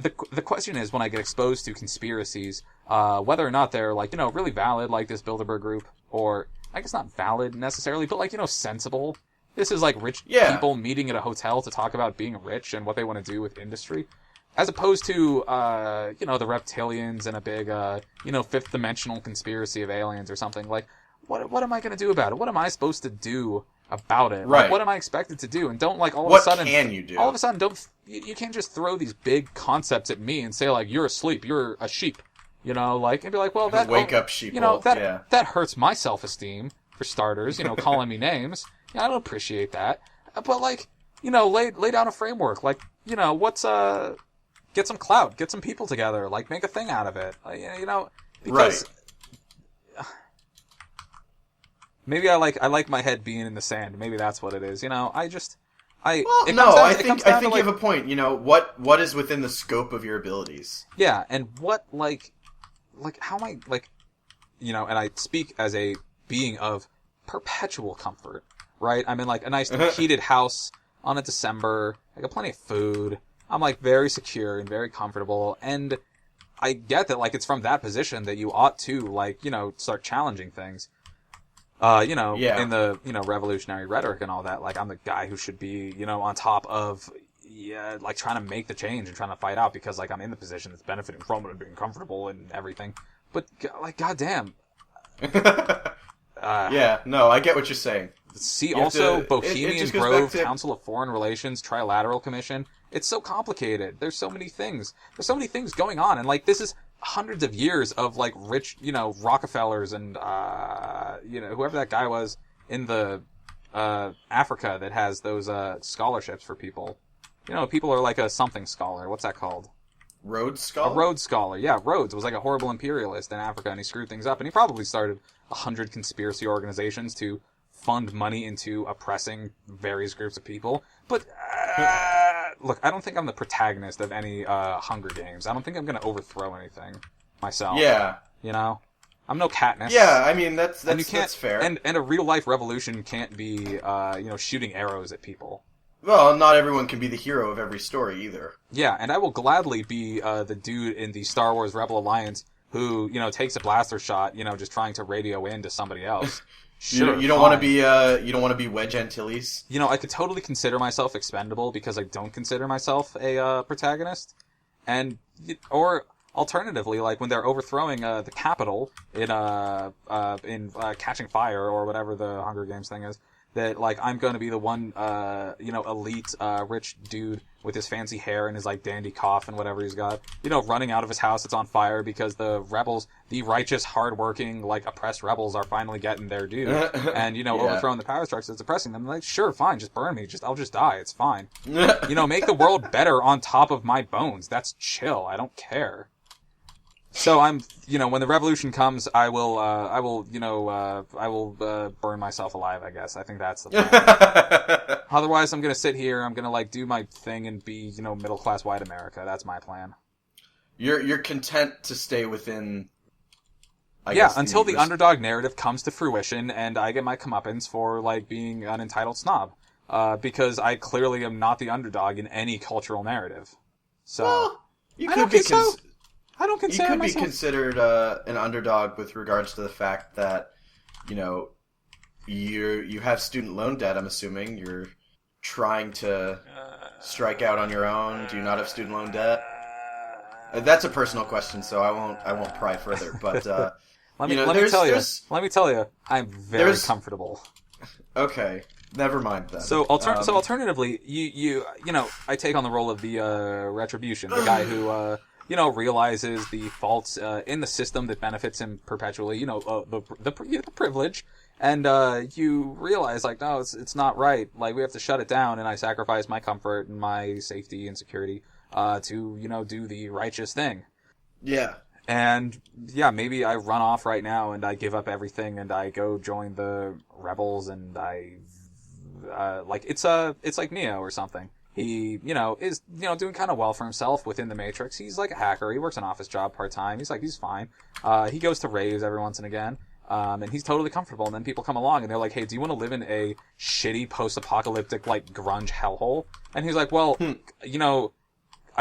The question is, when I get exposed to conspiracies, whether or not they're, really valid, like this Bilderberg group, or, I guess not valid necessarily, but, sensible. This is, rich people meeting at a hotel to talk about being rich and what they want to do with industry. As opposed to, the reptilians and a big, fifth dimensional conspiracy of aliens or something. What am I going to do about it? What am I supposed to do about it? Right. What am I expected to do? And don't, all of a sudden... What can you do? All of a sudden, you can't just throw these big concepts at me and say, you're asleep, you're a sheep. And be well, that... Wake up, sheep. That hurts my self-esteem, for starters, calling me names. I don't appreciate that. But, lay down a framework. What's, get some clout, get some people together, make a thing out of it. Because maybe I like my head being in the sand. Maybe that's what it is. I think you have a point. What is within the scope of your abilities? Yeah, and what how am I and I speak as a being of perpetual comfort, right? I'm in a nice heated house on a December. I got plenty of food. I'm very secure and very comfortable, and I get that it's from that position that you ought to start challenging things. In the revolutionary rhetoric and all that, I'm the guy who should be on top of trying to make the change and trying to fight out because I'm in the position that's benefiting from it and being comfortable and everything. But goddamn. I get what you're saying. See also Bohemian Grove Council of Foreign Relations Trilateral Commission. It's so complicated. There's so many things. There's so many things going on, and this is hundreds of years of rich, Rockefellers and whoever that guy was in the Africa that has those scholarships for people. People are a something scholar. What's that called? Rhodes Scholar? A Rhodes Scholar, yeah. Rhodes was a horrible imperialist in Africa, and he screwed things up, and he probably started 100 conspiracy organizations to fund money into oppressing various groups of people. But, look, I don't think I'm the protagonist of any Hunger Games. I don't think I'm going to overthrow anything myself. Yeah. I'm no Katniss. Yeah, I mean, that's fair. And a real-life revolution can't be, shooting arrows at people. Well, not everyone can be the hero of every story, either. Yeah, and I will gladly be the dude in the Star Wars Rebel Alliance who, takes a blaster shot, just trying to radio in to somebody else. Sure, you don't want to be Wedge Antilles. I could totally consider myself expendable because I don't consider myself a protagonist, or alternatively, when they're overthrowing the Capitol in Catching Fire or whatever the Hunger Games thing is, that I'm going to be the one elite rich dude with his fancy hair and his dandy cough and whatever he's got, running out of his house that's on fire because the rebels, the righteous, hardworking, oppressed rebels are finally getting their due, and overthrowing the power structure that's oppressing them. Sure, fine, just burn me, I'll just die, it's fine. Make the world better on top of my bones. That's chill. I don't care. So I'm, when the revolution comes, I will burn myself alive, I guess. I think that's the plan. Otherwise, I'm gonna sit here, I'm gonna, do my thing and be, middle-class white America. That's my plan. You're content to stay within I guess until the underdog narrative comes to fruition and I get my comeuppance for, like, being an entitled snob. Because I clearly am not the underdog in any cultural narrative. So, well, I don't consider you could myself. be considered an underdog with regards to the fact that, you know, you have student loan debt, I'm assuming. You're trying to strike out on your own. Do you not have student loan debt? That's a personal question, so I won't pry further. But let me tell you, I'm very comfortable. Okay, never mind then. So alternatively, you know, I take on the role of the retribution, the guy who you know, realizes the faults in the system that benefits him perpetually. You know, the privilege. And you realize, like, no, it's not right. Like, we have to shut it down, and I sacrifice my comfort and my safety and security to, you know, do the righteous thing. Yeah. And, yeah, maybe I run off right now, and I give up everything, and I go join the rebels, and I... like, it's like Neo or something. He, you know, is, you know, doing kind of well for himself within the Matrix. He's like a hacker. He works an office job part-time. He's fine. He goes to raves every once and again. And he's totally comfortable, and then people come along, and they're like, hey, do you want to live in a shitty post-apocalyptic, like, grunge hellhole? And he's like, well, you know,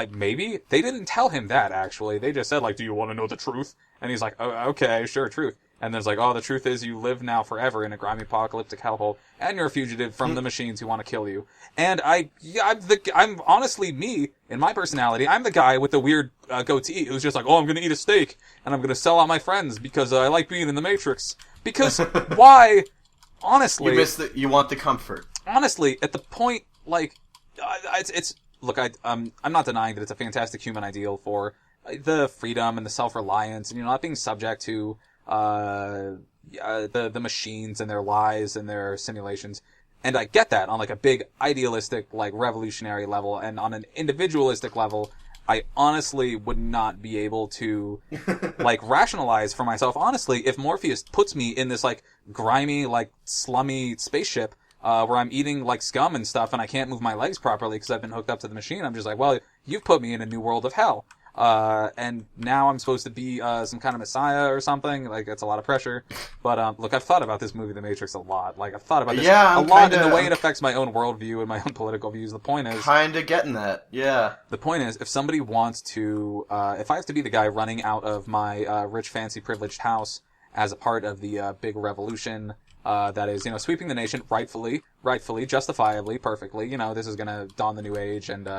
maybe? They didn't tell him that, actually. They just said, like, do you want to know the truth? And he's like, oh, okay, sure, truth. And there's like, oh, the truth is you live now forever in a grimy apocalyptic hellhole, and you're a fugitive from the machines who want to kill you. And I'm honestly me, in my personality, I'm the guy with the weird goatee who's just like, oh, I'm gonna eat a steak, and I'm gonna sell out my friends because I like being in the Matrix. Because, why, honestly... You want the comfort. Honestly, at the point, like, look, I'm not denying that it's a fantastic human ideal for the freedom and the self-reliance, and, you know, not being subject to the machines and their lies and their simulations. And I get that on, like, a big idealistic, like, revolutionary level, and on an individualistic level, I honestly would not be able to, like, rationalize for myself. Honestly, if Morpheus puts me in this, like, grimy, like, slummy spaceship, where I'm eating, like, scum and stuff, and I can't move my legs properly because I've been hooked up to the machine, I'm just like, well, you've put me in a new world of hell. And now I'm supposed to be, some kind of messiah or something. Like, that's a lot of pressure. But, look, I've thought about this movie, The Matrix, a lot. Like, I've thought about this a lot in the way it affects my own worldview and my own political views. The point is... Kinda getting that, yeah. The point is, if somebody wants to, if I have to be the guy running out of my, rich, fancy, privileged house as a part of the, big revolution, that is, you know, sweeping the nation rightfully, justifiably, perfectly, you know, this is gonna dawn the new age and,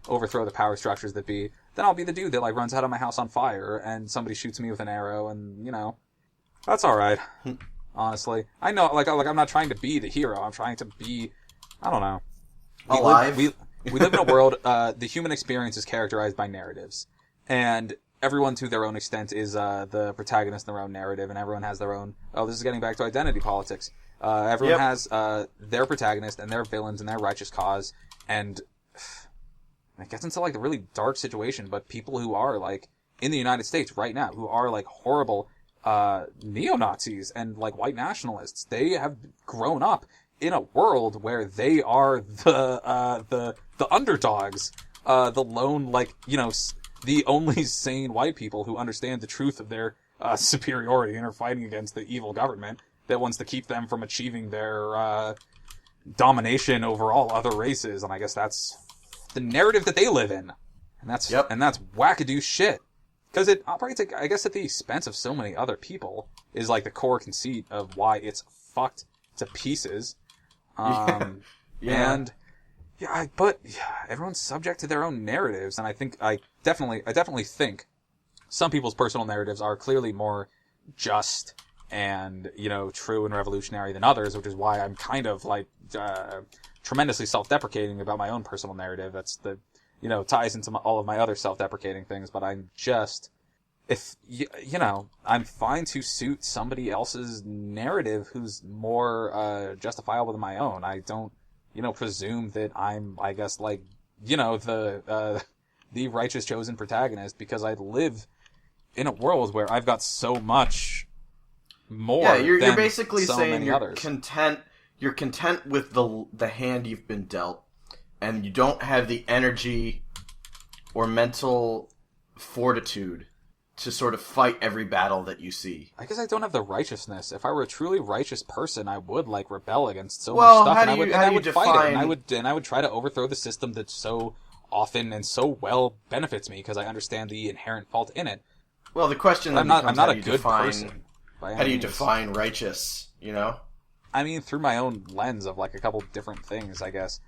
overthrow the power structures that be, then I'll be the dude that, like, runs out of my house on fire and somebody shoots me with an arrow and, you know, that's alright. Honestly. I know, like, I'm not trying to be the hero, I'm trying to be, I don't know. Alive? We live in a world, the human experience is characterized by narratives. And everyone to their own extent is, the protagonist in their own narrative, and everyone has their own, oh, this is getting back to identity politics. Everyone has, their protagonist and their villains and their righteous cause, and it gets into, like, a really dark situation, but people who are, like, in the United States right now, who are, like, horrible, neo-Nazis and, like, white nationalists, they have grown up in a world where they are the underdogs, the lone, like, you know, the only sane white people who understand the truth of their, superiority and are fighting against the evil government that wants to keep them from achieving their, domination over all other races, and I guess that's the narrative that they live in. And that's wackadoo shit. Because it operates, I guess, at the expense of so many other people, is, like, the core conceit of why it's fucked to pieces. And, but everyone's subject to their own narratives, and I definitely think some people's personal narratives are clearly more just and, you know, true and revolutionary than others, which is why I'm kind of, like, tremendously self-deprecating about my own personal narrative. That's the, you know, ties into all of my other self-deprecating things, but I'm just, if, you know, I'm fine to suit somebody else's narrative who's more, justifiable than my own. I don't, you know, presume that I'm, I guess, like, you know, the righteous chosen protagonist because I live in a world where I've got so much more you're basically so saying many you're others. You're content with the hand you've been dealt, and you don't have the energy or mental fortitude to sort of fight every battle that you see. I guess I don't have the righteousness. If I were a truly righteous person, I would like rebel against so much stuff, and I would fight it, and I would try to overthrow the system that so often and so well benefits me because I understand the inherent fault in it. Well, the question I'm not a good person. How do you define righteous? You know. I mean, through my own lens of like a couple different things, I guess.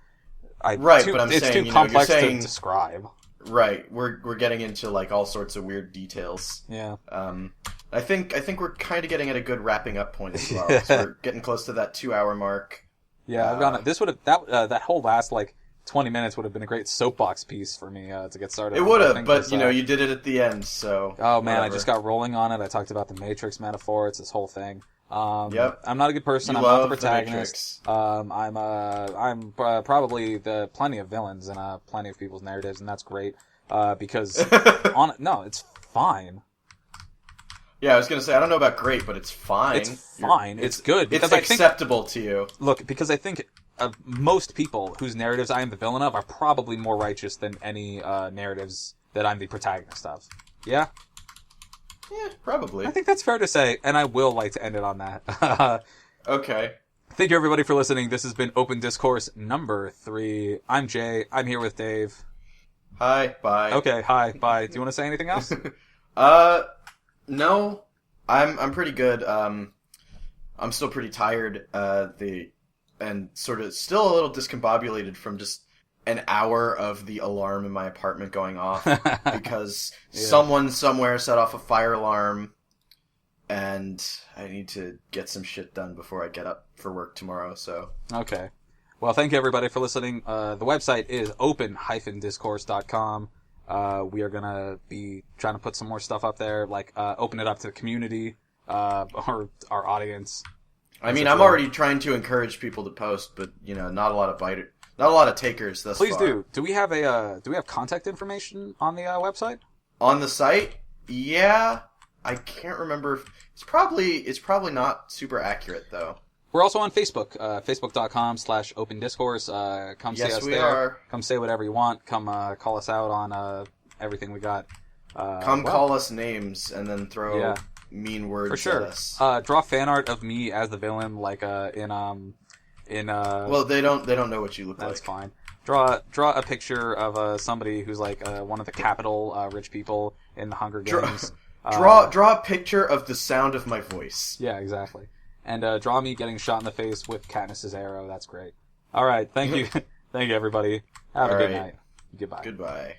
But I'm it's saying, too complex to describe. Right, we're getting into like all sorts of weird details. Yeah. I think we're kind of getting at a good wrapping up point as well. So we're getting close to that 2-hour mark. Yeah, I've gone. This would have that whole last like 20 minutes would have been a great soapbox piece for me to get started. It would have, but you did it at the end, so. Oh man, I just got rolling on it. I talked about the Matrix metaphor. It's this whole thing. Yep. I'm not a good person. I'm not the protagonist. I'm probably the plenty of villains in plenty of people's narratives, and that's great. Because it's fine. Yeah, I was gonna say I don't know about great, but it's fine. It's fine. It's good because it's acceptable to you. Look, because I think most people whose narratives I am the villain of are probably more righteous than any narratives that I'm the protagonist of. Yeah. Yeah, probably. I think that's fair to say, and I will like to end it on that. Okay. Thank you, everybody, for listening. This has been Open Discourse number 3. I'm Jay. I'm here with Dave. Hi, bye. Okay, hi, bye. Do you want to say anything else? No. I'm pretty good. I'm still pretty tired. And sort of still a little discombobulated from just an hour of the alarm in my apartment going off because someone somewhere set off a fire alarm, and I need to get some shit done before I get up for work tomorrow. So okay, well, thank you everybody for listening. The website is open-discourse.com. We are gonna be trying to put some more stuff up there, like open it up to the community or our audience. I mean, I'm already trying to encourage people to post, but not a lot of takers thus far. Please do. Do we have contact information on the website? On the site? Yeah, I can't remember. It's probably not super accurate though. We're also on Facebook, facebook.com/opendiscourse. Come see us there. Are. Come say whatever you want. Come call us out on everything we got. Call us names and then throw mean words for sure. at us. Draw fan art of me as the villain, like in Well, they don't know what you look like. That's fine. Draw a picture of somebody who's like one of the capital rich people in the Hunger Games. Draw a picture of the sound of my voice. Yeah, exactly. And draw me getting shot in the face with Katniss's arrow. That's great. All right, thank you, thank you everybody. Have a good night. Goodbye. Goodbye.